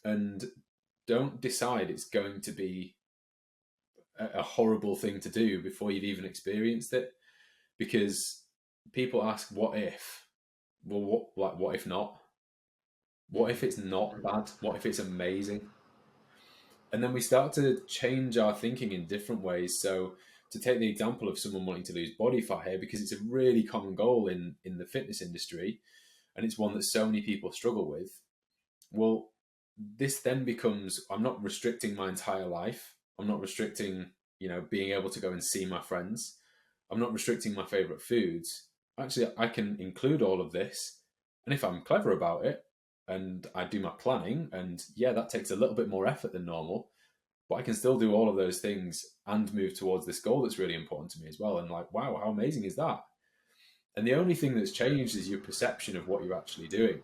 and don't decide it's going to be a horrible thing to do before you've even experienced it. Because people ask, what if? Well, what if not? What if it's not bad? What if it's amazing? And then we start to change our thinking in different ways. So to take the example of someone wanting to lose body fat here, because it's a really common goal in the fitness industry, and it's one that so many people struggle with. Well, this then becomes, I'm not restricting my entire life. I'm not restricting, you know, being able to go and see my friends. I'm not restricting my favorite foods. Actually, I can include all of this. And if I'm clever about it and I do my planning, and yeah, that takes a little bit more effort than normal, but I can still do all of those things and move towards this goal that's really important to me as well. And like, wow, how amazing is that? And the only thing that's changed is your perception of what you're actually doing.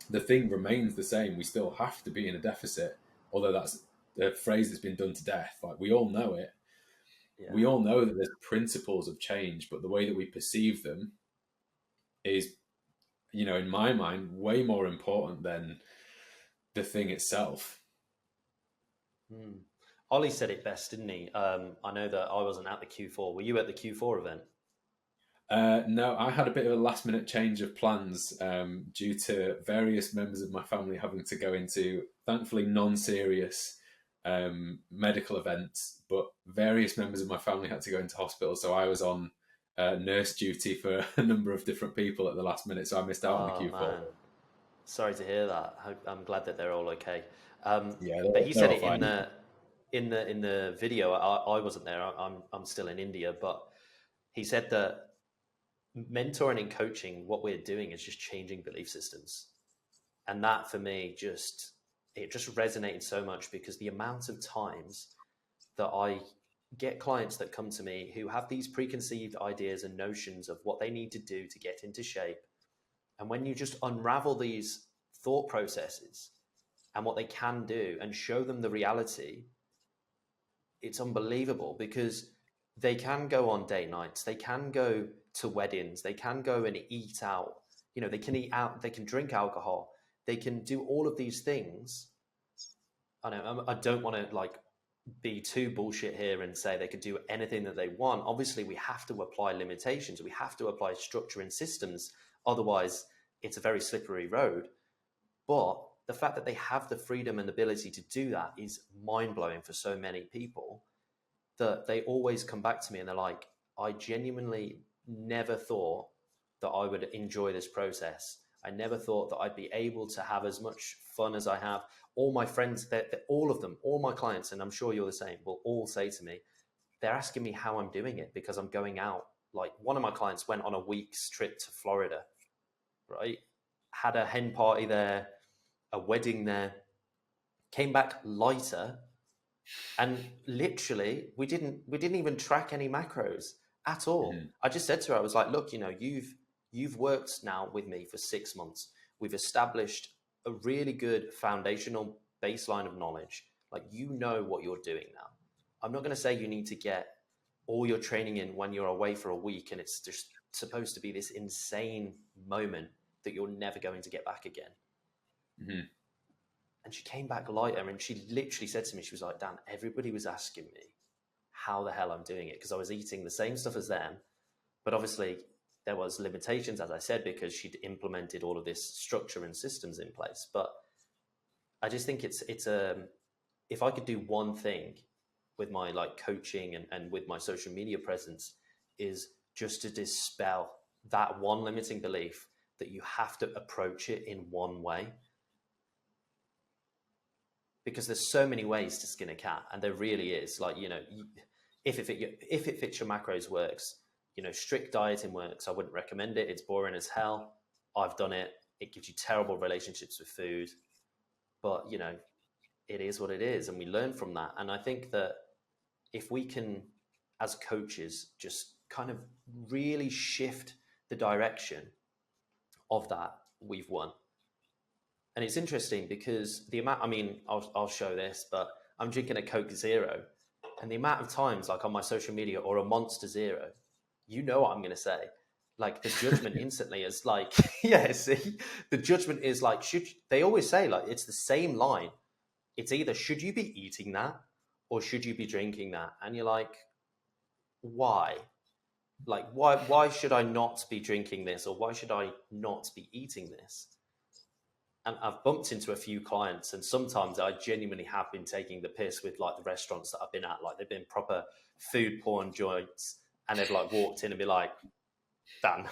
The thing remains the same. We still have to be in a deficit, although that's a phrase that's been done to death. Like, we all know it. Yeah. We all know that there's principles of change, but the way that we perceive them is, you know, in my mind, way more important than the thing itself. Ollie said it best, didn't he? I know that I wasn't at the Q4. Were you at the Q4 event? No, I had a bit of a last minute change of plans due to various members of my family having to go into, thankfully, non-serious medical events, but various members of my family had to go into hospital. So I was on nurse duty for a number of different people at the last minute. So I missed out on the Q4. Man. Sorry to hear that. I'm glad that they're all okay. Yeah, But he they're said all it fine. in the video. I wasn't there. I'm still in India, but he said that mentoring and coaching, what we're doing is just changing belief systems. And that for me it just resonated so much, because the amount of times that I get clients that come to me who have these preconceived ideas and notions of what they need to do to get into shape. And when you just unravel these thought processes and what they can do and show them the reality, it's unbelievable, because they can go on date nights, they can go to weddings, they can go and eat out, they can eat out, they can drink alcohol, they can do all of these things. I don't want to be too bullshit here and say they could do anything that they want. Obviously, we have to apply limitations. We have to apply structure and systems. Otherwise, it's a very slippery road. But the fact that they have the freedom and ability to do that is mind-blowing for so many people, that they always come back to me and they're like, I genuinely never thought that I would enjoy this process. I never thought that I'd be able to have as much fun as I have. All my friends, all of them, all my clients, and I'm sure you're the same, will all say to me, they're asking me how I'm doing it, because I'm going out. Like, one of my clients went on a week's trip to Florida, right? Had a hen party there, a wedding there, came back lighter, and literally we didn't even track any macros at all. Mm-hmm. I just said to her, I was like, look, you've worked now with me for 6 months. We've established a really good foundational baseline of knowledge. Like, what you're doing now. I'm not going to say you need to get all your training in when you're away for a week and it's just supposed to be this insane moment that you're never going to get back again. Mm-hmm. And she came back lighter, and she literally said to me, she was like, Dan, everybody was asking me how the hell I'm doing it, because I was eating the same stuff as them. But obviously there was limitations, as I said, because she'd implemented all of this structure and systems in place. But I just think it's if I could do one thing with my coaching and with my social media presence, is just to dispel that one limiting belief that you have to approach it in one way. Because there's so many ways to skin a cat, and there really is. If it fits your macros works, strict dieting works. I wouldn't recommend it. It's boring as hell. I've done it. It gives you terrible relationships with food, but it is what it is, and we learn from that. And I think that if we can, as coaches, just kind of really shift the direction of that, we've won. And it's interesting because the amount, I'll show this, but I'm drinking a Coke Zero, and the amount of times, on my social media, or a Monster Zero, what I'm going to say. The judgment instantly is yeah, see, the judgment is they always say, it's the same line. It's either, should you be eating that, or should you be drinking that? And you're like, why? Why should I not be drinking this, or why should I not be eating this? And I've bumped into a few clients, and sometimes I genuinely have been taking the piss with the restaurants that I've been at. They've been proper food porn joints, and they've walked in and be like, Dan.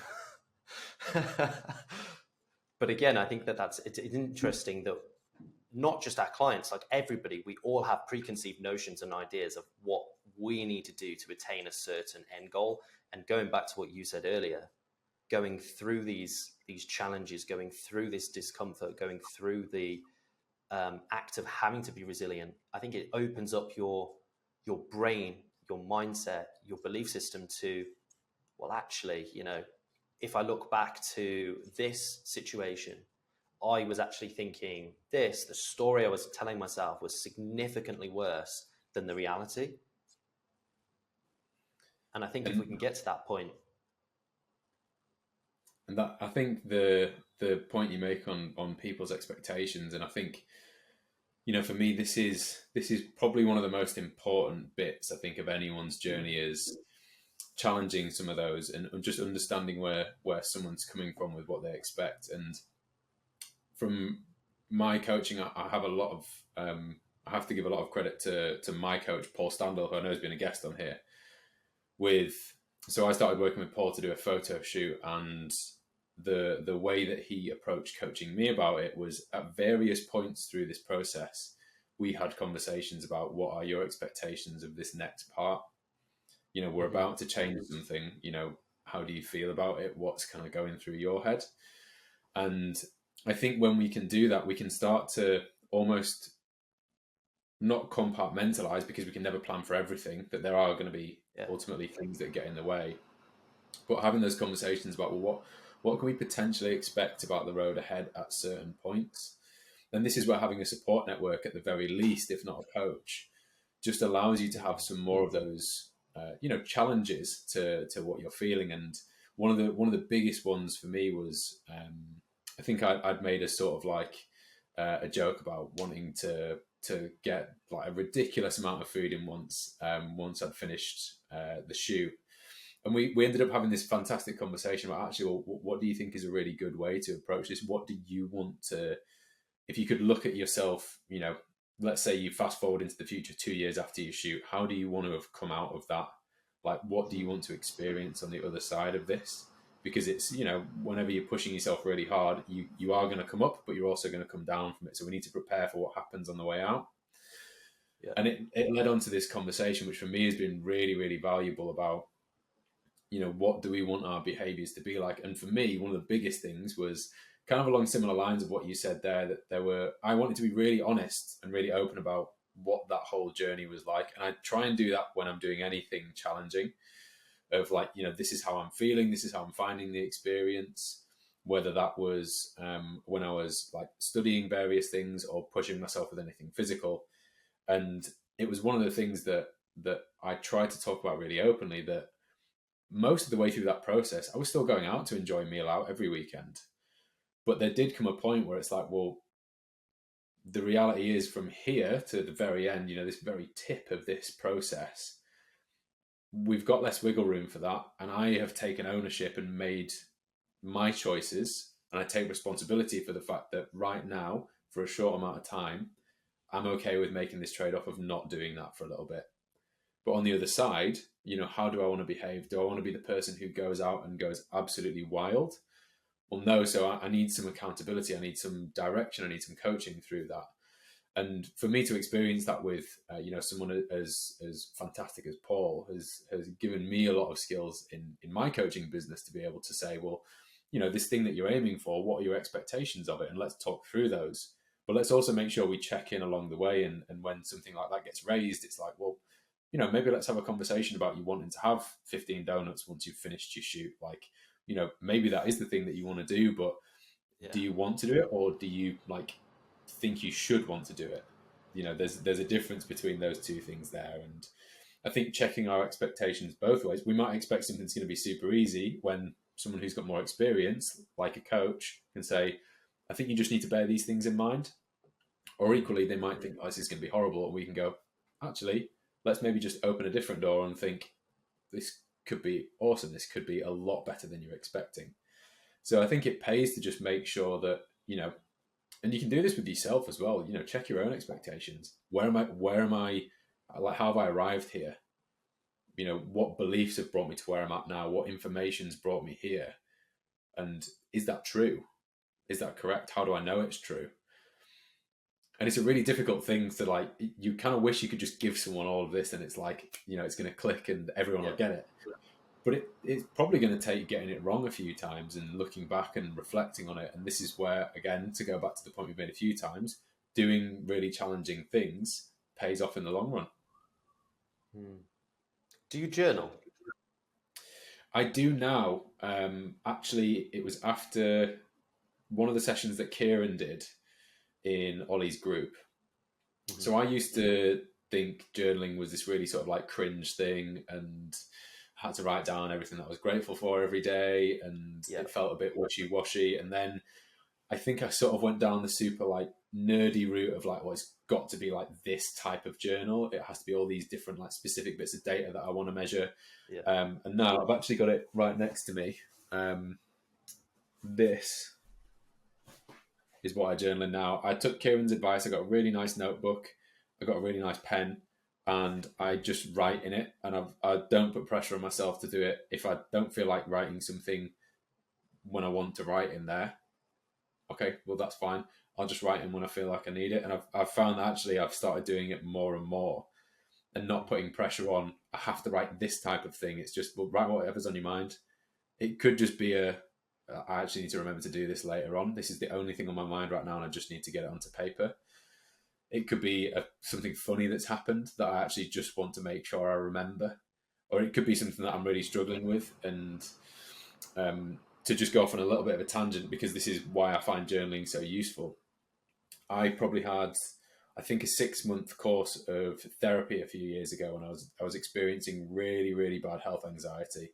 But again, I think it's interesting that not just our clients, everybody, we all have preconceived notions and ideas of what we need to do to attain a certain end goal. And going back to what you said earlier, going through these challenges, going through this discomfort, going through the act of having to be resilient, I think it opens up your brain, your mindset, your belief system to, well, actually, if I look back to this situation, I was actually thinking the story I was telling myself was significantly worse than the reality. And I think if we can get to that point. And that, I think the point you make on people's expectations, and I think, for me, this is probably one of the most important bits, I think, of anyone's journey, is challenging some of those and just understanding where someone's coming from with what they expect. And from my coaching, I have a lot of I have to give a lot of credit to my coach, Paul Standall, who I know has been a guest on here. So I started working with Paul to do a photo shoot, and the way that he approached coaching me about it was, at various points through this process, we had conversations about, what are your expectations of this next part? We're about to change something, how do you feel about it? What's kind of going through your head? And I think when we can do that, we can start to almost not compartmentalize, because we can never plan for everything, that there are going to be ultimately things that get in the way. But having those conversations about, well, what can we potentially expect about the road ahead at certain points? And this is where having a support network at the very least, if not a coach, just allows you to have some more of those, challenges to what you're feeling. And one of the biggest ones for me was, I think I'd made a sort of like a joke about wanting to get like a ridiculous amount of food in once I'd finished the shoot. And we ended up having this fantastic conversation about, actually, well, what do you think is a really good way to approach this? What do you want to, if you could look at yourself, let's say you fast forward into the future 2 years after you shoot, how do you want to have come out of that? Like, what do you want to experience on the other side of this? Because it's, whenever you're pushing yourself really hard, you are going to come up, but you're also going to come down from it. So we need to prepare for what happens on the way out. Yeah. And it led on to this conversation, which for me has been really, really valuable, about, what do we want our behaviors to be like? And for me, one of the biggest things was kind of along similar lines of what you said there, that I wanted to be really honest and really open about what that whole journey was like. And I try and do that when I'm doing anything challenging, of like, this is how I'm feeling, this is how I'm finding the experience, whether that was when I was like studying various things or pushing myself with anything physical. And it was one of the things that I tried to talk about really openly, that most of the way through that process, I was still going out to enjoy a meal out every weekend. But there did come a point where it's like, well, the reality is, from here to the very end, this very tip of this process, we've got less wiggle room for that. And I have taken ownership and made my choices. And I take responsibility for the fact that right now, for a short amount of time, I'm okay with making this trade-off of not doing that for a little bit. But on the other side, how do I want to behave? Do I want to be the person who goes out and goes absolutely wild? Well, no. So I need some accountability. I need some direction. I need some coaching through that. And for me to experience that with, someone as fantastic as Paul has given me a lot of skills in my coaching business, to be able to say, well, this thing that you're aiming for, what are your expectations of it? And let's talk through those. But let's also make sure we check in along the way. And when something like that gets raised, it's like, well, maybe let's have a conversation about you wanting to have 15 donuts once you've finished your shoot. Like, maybe that is the thing that you want to do, but do you want to do it, or do you think you should want to do it? There's a difference between those two things there. And I think checking our expectations both ways, we might expect something's going to be super easy, when someone who's got more experience, like a coach, can say, I think you just need to bear these things in mind. Or equally, they might think, oh, this is going to be horrible. And we can go, actually, let's maybe just open a different door and think, this could be awesome. This could be a lot better than you're expecting. So I think it pays to just make sure that, and you can do this with yourself as well, check your own expectations. Where am I, like, how have I arrived here? What beliefs have brought me to where I'm at now? What information's brought me here? And is that true? Is that correct? How do I know it's true? And it's a really difficult thing to, you kind of wish you could just give someone all of this and it's like, it's going to click and everyone will get it. But it's probably going to take getting it wrong a few times and looking back and reflecting on it. And this is where, again, to go back to the point we've made a few times, doing really challenging things pays off in the long run. Do you journal? I do now. Actually, it was after one of the sessions that Kieran did in Ollie's group. Mm-hmm. So I used to think journaling was this really sort of like cringe thing, and had to write down everything that I was grateful for every day, and it felt a bit wishy-washy. And then I think I sort of went down the super like nerdy route of like, well, it's got to be like this type of journal. It has to be all these different like specific bits of data that I want to measure. And now I've actually got it right next to me. This is what I journal in now. I took Kieran's advice. I got a really nice notebook. I got a really nice pen, and I just write in it. And I don't put pressure on myself to do it. If I don't feel like writing something when I want to write in there, okay, well, that's fine. I'll just write in when I feel like I need it. And I've found that actually I've started doing it more and more, and not putting pressure on, I have to write this type of thing. It's just, well, write whatever's on your mind. It could just be a I actually need to remember to do this later on. This is the only thing on my mind right now, and I just need to get it onto paper. It could be something funny that's happened that I actually just want to make sure I remember, or it could be something that I'm really struggling with, and to just go off on a little bit of a tangent, because this is why I find journaling so useful. I probably had, I think, a 6-month course of therapy a few years ago when I was experiencing really, really bad health anxiety,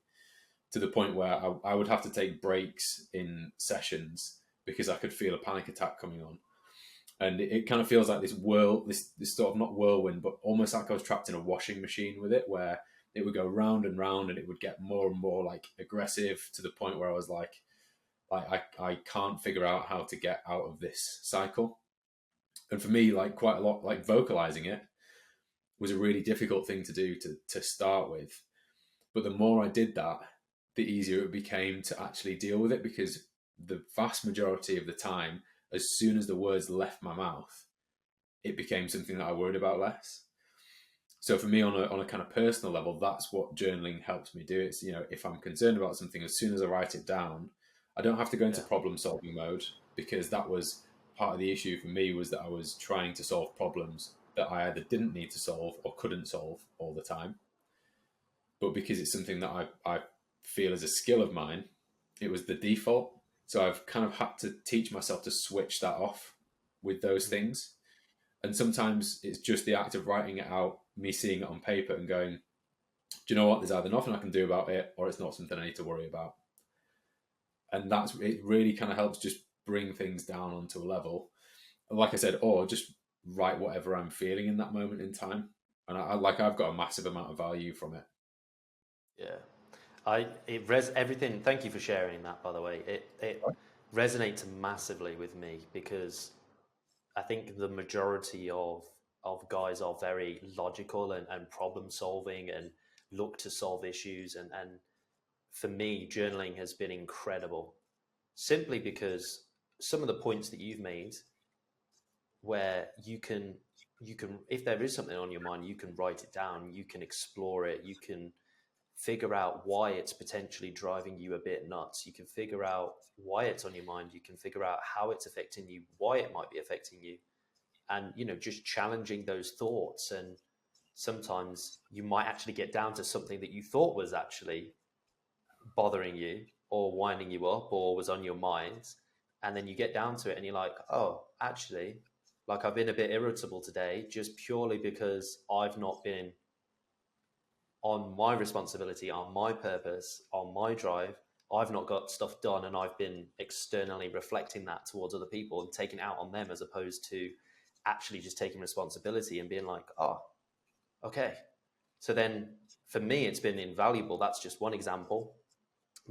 to the point where I would have to take breaks in sessions because I could feel a panic attack coming on. And it kind of feels like this sort of, not whirlwind, but almost like I was trapped in a washing machine with it, where it would go round and round, and it would get more and more like aggressive, to the point where I was like I can't figure out how to get out of this cycle. And for me, like, quite a lot, like, vocalizing it was a really difficult thing to do to start with. But the more I did that, the easier it became to actually deal with it, because the vast majority of the time, as soon as the words left my mouth, it became something that I worried about less. So for me, on a kind of personal level, that's what journaling helps me do. It's, if I'm concerned about something, as soon as I write it down, I don't have to go into problem solving mode, because that was part of the issue for me, was that I was trying to solve problems that I either didn't need to solve or couldn't solve all the time. But because it's something that I feel is a skill of mine, it was the default. So I've kind of had to teach myself to switch that off with those things. And sometimes it's just the act of writing it out, me seeing it on paper and going, do you know what? There's either nothing I can do about it, or it's not something I need to worry about. And it really kind of helps just bring things down onto a level. Like I said, or just write whatever I'm feeling in that moment in time. And I've got a massive amount of value from it. Yeah. Everything. Thank you for sharing that, by the way. It resonates massively with me, because I think the majority of guys are very logical and problem solving, and look to solve issues. And for me, journaling has been incredible, simply because some of the points that you've made, where you can, if there is something on your mind, you can write it down, you can explore it, you can figure out why it's potentially driving you a bit nuts. You can figure out why it's on your mind. You can figure out how it's affecting you, why it might be affecting you, and just challenging those thoughts. And sometimes you might actually get down to something that you thought was actually bothering you or winding you up or was on your mind, and then you get down to it and you're like, oh, actually, like, I've been a bit irritable today just purely because I've not been on my responsibility, on my purpose, on my drive. I've not got stuff done, and I've been externally reflecting that towards other people and taking it out on them, as opposed to actually just taking responsibility and being like, oh, okay. So then for me, it's been invaluable. That's just one example.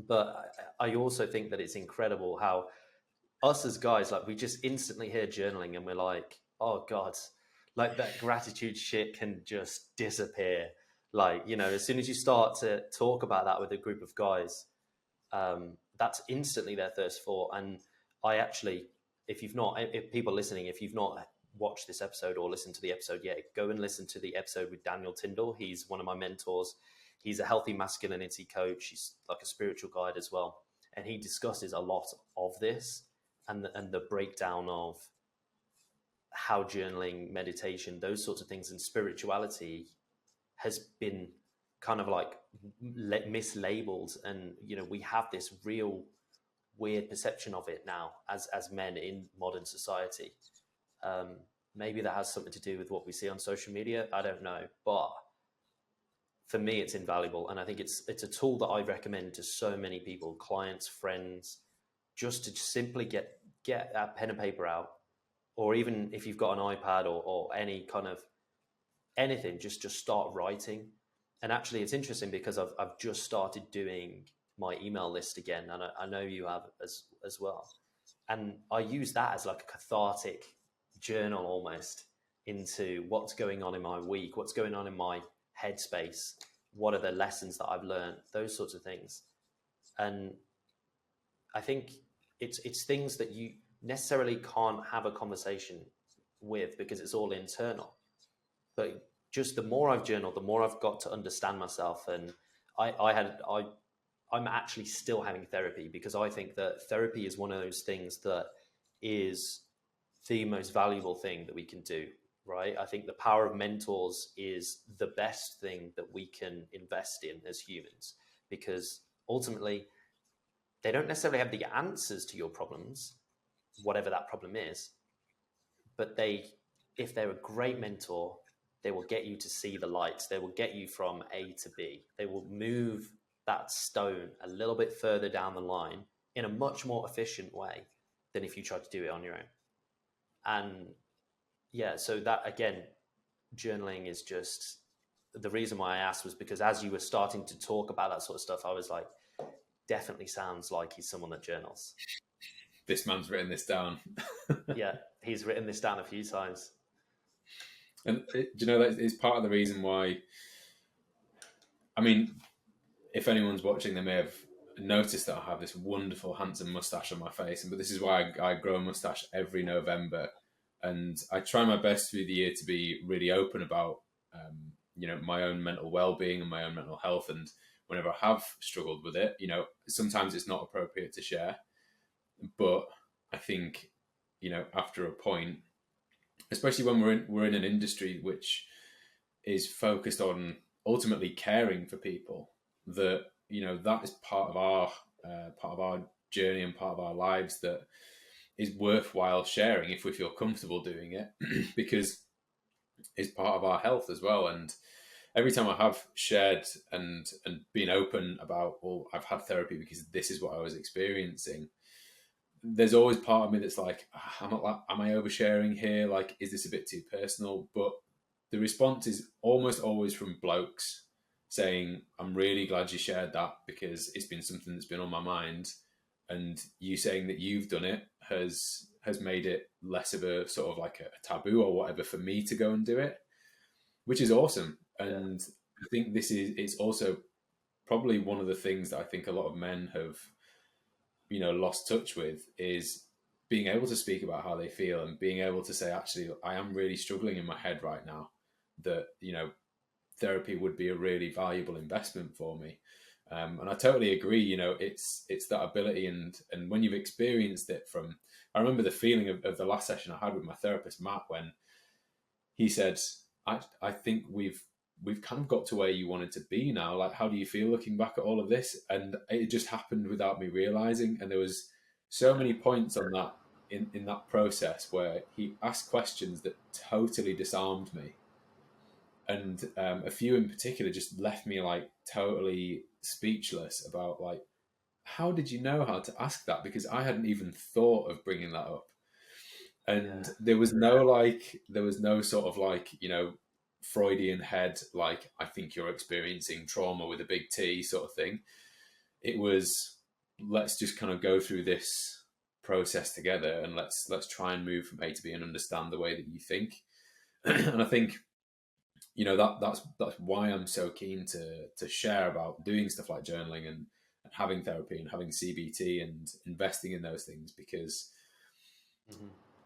But I also think that it's incredible how us as guys, like, we just instantly hear journaling and we're like, oh God, like, that gratitude shit can just disappear. Like, as soon as you start to talk about that with a group of guys, that's instantly their thirst for. And I actually, if people listening, if you've not watched this episode or listened to the episode yet, go and listen to the episode with Daniel Tyndall. He's one of my mentors. He's a healthy masculinity coach. He's like a spiritual guide as well. And he discusses a lot of this, and the breakdown of how journaling, meditation, those sorts of things, and spirituality has been kind of like mislabeled. And we have this real weird perception of it now as men in modern society. Maybe that has something to do with what we see on social media, I don't know, but for me, it's invaluable. And I think it's a tool that I recommend to so many people, clients, friends, just to simply get a pen and paper out, or even if you've got an iPad or any kind of anything, just start writing. And actually, it's interesting because I've just started doing my email list again, and I know you have as well. And I use that as like a cathartic journal almost into what's going on in my week, what's going on in my headspace, what are the lessons that I've learned, those sorts of things. And I think it's things that you necessarily can't have a conversation with because it's all internal. But just the more I've journaled, the more I've got to understand myself. And I I'm actually still having therapy, because I think that therapy is one of those things that is the most valuable thing that we can do, right? I think the power of mentors is the best thing that we can invest in as humans, because ultimately they don't necessarily have the answers to your problems, whatever that problem is, but if they're a great mentor, they will get you to see the light. They will get you from A to B. They will move that stone a little bit further down the line in a much more efficient way than if you try to do it on your own. And yeah, so that, again, journaling is just, the reason why I asked was because as you were starting to talk about that sort of stuff, I was like, definitely sounds like he's someone that journals. This man's written this down. Yeah, he's written this down a few times. And do you know that is part of the reason why, I mean, if anyone's watching, they may have noticed that I have this wonderful, handsome mustache on my face. But this is why I grow a mustache every November. And I try my best through the year to be really open about, my own mental well-being and my own mental health. And whenever I have struggled with it, sometimes it's not appropriate to share. But I think, after a point, especially when we're in an industry which is focused on ultimately caring for people, that that is part of our journey and part of our lives that is worthwhile sharing if we feel comfortable doing it, because it's part of our health as well. And every time I have shared and been open about, well, I've had therapy because this is what I was experiencing, there's always part of me that's like, am I oversharing here? Like, is this a bit too personal? But the response is almost always from blokes saying, I'm really glad you shared that because it's been something that's been on my mind. And you saying that you've done it has made it less of a sort of like a taboo or whatever for me to go and do it, which is awesome. And I think it's also probably one of the things that I think a lot of men have, lost touch with, is being able to speak about how they feel and being able to say, actually, I am really struggling in my head right now, that, therapy would be a really valuable investment for me. And I totally agree, it's that ability. And when you've experienced it I remember the feeling of the last session I had with my therapist, Matt, when he said, I think we've kind of got to where you wanted to be now. Like, how do you feel looking back at all of this? And it just happened without me realizing. And there was so many points on that in that process where he asked questions that totally disarmed me. And a few in particular just left me like totally speechless about, like, how did you know how to ask that? Because I hadn't even thought of bringing that up. And there was no sort of like, Freudian head, like, I think you're experiencing trauma with a big T sort of thing. It was, let's just kind of go through this process together and let's try and move from A to B and understand the way that you think. And I think, that's why I'm so keen to share about doing stuff like journaling and having therapy and having CBT and investing in those things, because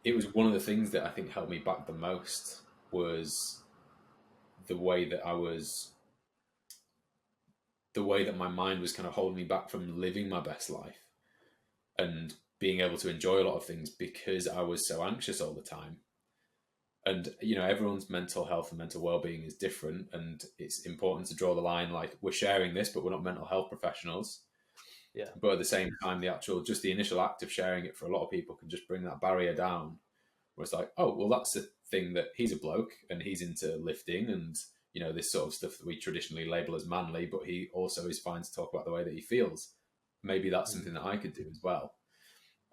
it was one of the things that I think held me back the most, was the way that my mind was kind of holding me back from living my best life and being able to enjoy a lot of things because I was so anxious all the time. And, everyone's mental health and mental well-being is different, and it's important to draw the line, like, we're sharing this, but we're not mental health professionals. Yeah. But at the same time, the initial act of sharing it for a lot of people can just bring that barrier down, where it's like, oh, well, that's the thing, that he's a bloke and he's into lifting and, this sort of stuff that we traditionally label as manly, but he also is fine to talk about the way that he feels. Maybe that's something that I could do as well.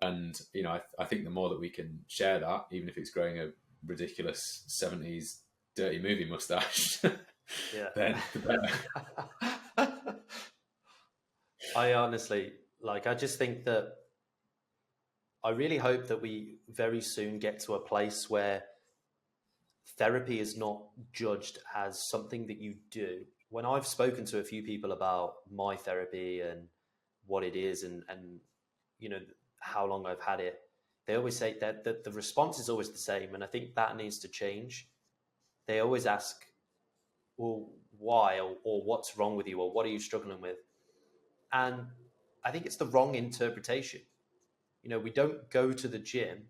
And, I think the more that we can share that, even if it's growing a ridiculous 70s dirty movie mustache, then the better. I honestly, I just think that I really hope that we very soon get to a place where therapy is not judged as something that you do. When I've spoken to a few people about my therapy and what it is and how long I've had it, they always say that the response is always the same. And I think that needs to change. They always ask, well, why, or what's wrong with you, or what are you struggling with? And I think it's the wrong interpretation. We don't go to the gym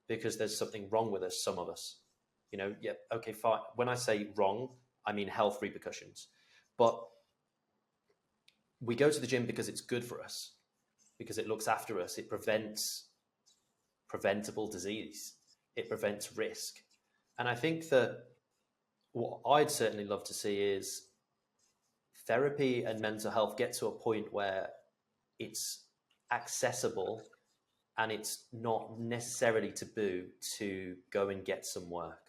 because there's something wrong with us, some of us. Yeah, okay, fine. When I say wrong, I mean health repercussions. But we go to the gym because it's good for us, because it looks after us. It prevents preventable disease. It prevents risk. And I think that what I'd certainly love to see is therapy and mental health get to a point where it's accessible and it's not necessarily taboo to go and get some work,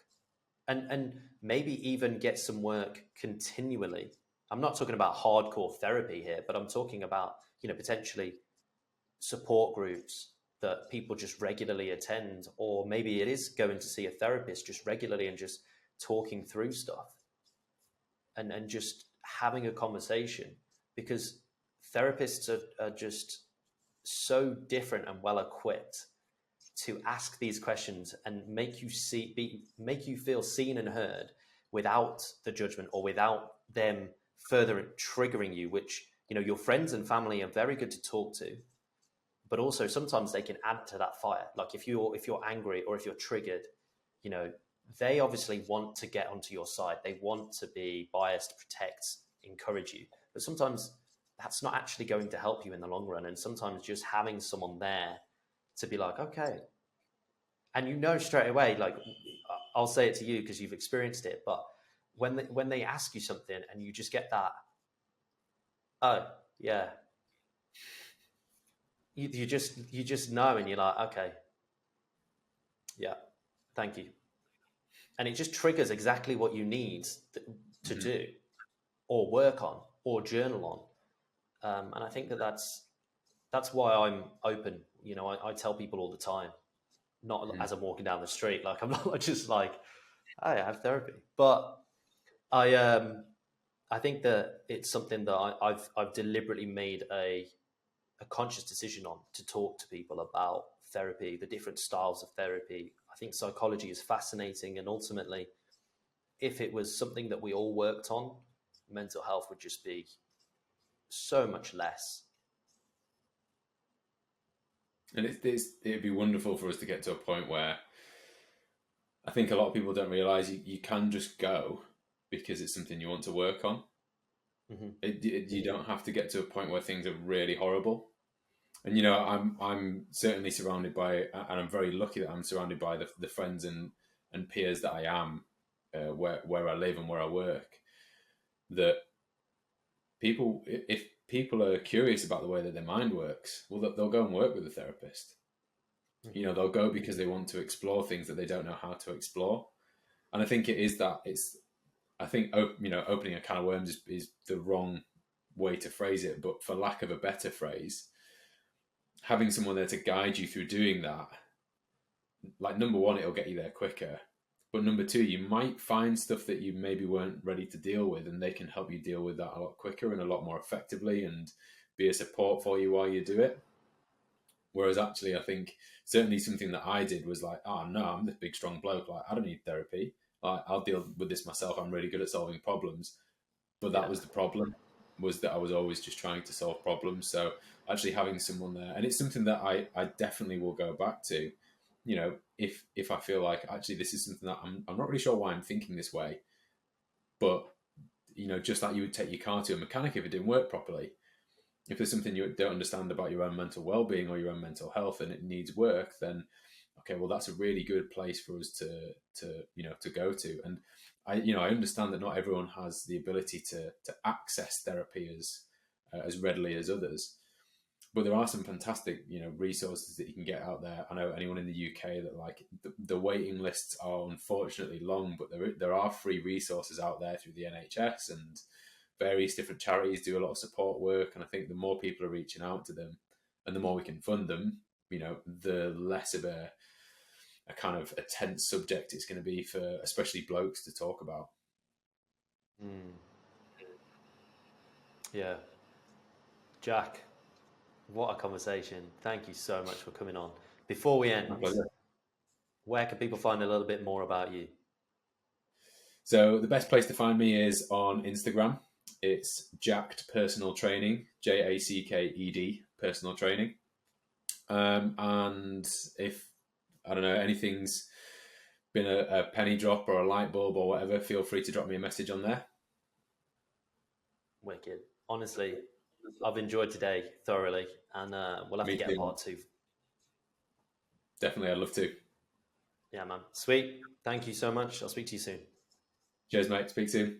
and maybe even get some work continually. I'm not talking about hardcore therapy here, but I'm talking about potentially support groups that people just regularly attend, or maybe it is going to see a therapist just regularly and just talking through stuff and just having a conversation, because therapists are just so different and well equipped to ask these questions and make you feel seen and heard without the judgment or without them further triggering you, which your friends and family are very good to talk to, but also sometimes they can add to that fire. Like if you're angry or if you're triggered, they obviously want to get onto your side. They want to be biased, protect, encourage you. But sometimes that's not actually going to help you in the long run. And sometimes just having someone there to be like, okay. And straight away, like I'll say it to you because you've experienced it, but when they ask you something and you just get that, oh yeah, you just know, and you're like, okay, yeah, thank you. And it just triggers exactly what you need to do or work on or journal on. And I think that's why I'm open. I tell people all the time, not as I'm walking down the street, like I'm not just like, I have therapy, but I think that it's something that I've deliberately made a conscious decision on, to talk to people about therapy, the different styles of therapy. I think psychology is fascinating, and ultimately, if it was something that we all worked on, mental health would just be so much less. And it'd be wonderful for us to get to a point where I think a lot of people don't realize you can just go because it's something you want to work on. You don't have to get to a point where things are really horrible. And I'm certainly surrounded by, and I'm very lucky that I'm surrounded by the friends and peers that I am, where I live and where I work. That people, if people are curious about the way that their mind works, well, they'll go and work with a therapist. They'll go because they want to explore things that they don't know how to explore. And I think I think opening a can of worms is the wrong way to phrase it, but for lack of a better phrase, having someone there to guide you through doing that, like, number one, it'll get you there quicker. But number two, you might find stuff that you maybe weren't ready to deal with, and they can help you deal with that a lot quicker and a lot more effectively and be a support for you while you do it. Whereas actually, I think certainly something that I did was like, oh no, I'm this big, strong bloke. Like, I don't need therapy. Like, I'll deal with this myself. I'm really good at solving problems. But that was the problem, was that I was always just trying to solve problems. So actually having someone there, and it's something that I definitely will go back to, if I feel like actually this is something that I'm not really sure why I'm thinking this way, but just like you would take your car to a mechanic if it didn't work properly. If there's something you don't understand about your own mental well-being or your own mental health and it needs work, then okay, well, that's a really good place for us to go to. And I understand that not everyone has the ability to access therapy as readily as others, but there are some fantastic resources that you can get out there. I know anyone in the UK that, like, the waiting lists are unfortunately long, but there are free resources out there through the NHS, and various different charities do a lot of support work. And I think the more people are reaching out to them and the more we can fund them, the less of a kind of a tense subject it's going to be for especially blokes to talk about. Yeah. Jack, what a conversation. Thank you so much for coming on. Before we end, where can people find a little bit more about you? So the best place to find me is on Instagram. It's Jacked Personal Training, JACKED Personal Training. And if, I don't know, anything's been a penny drop or a light bulb or whatever, feel free to drop me a message on there. Wicked. Honestly, I've enjoyed today thoroughly, and we'll have Me to get too, a man. part 2. Definitely, I'd love to. Yeah, man. Sweet. Thank you so much. I'll speak to you soon. Cheers, mate. Speak soon.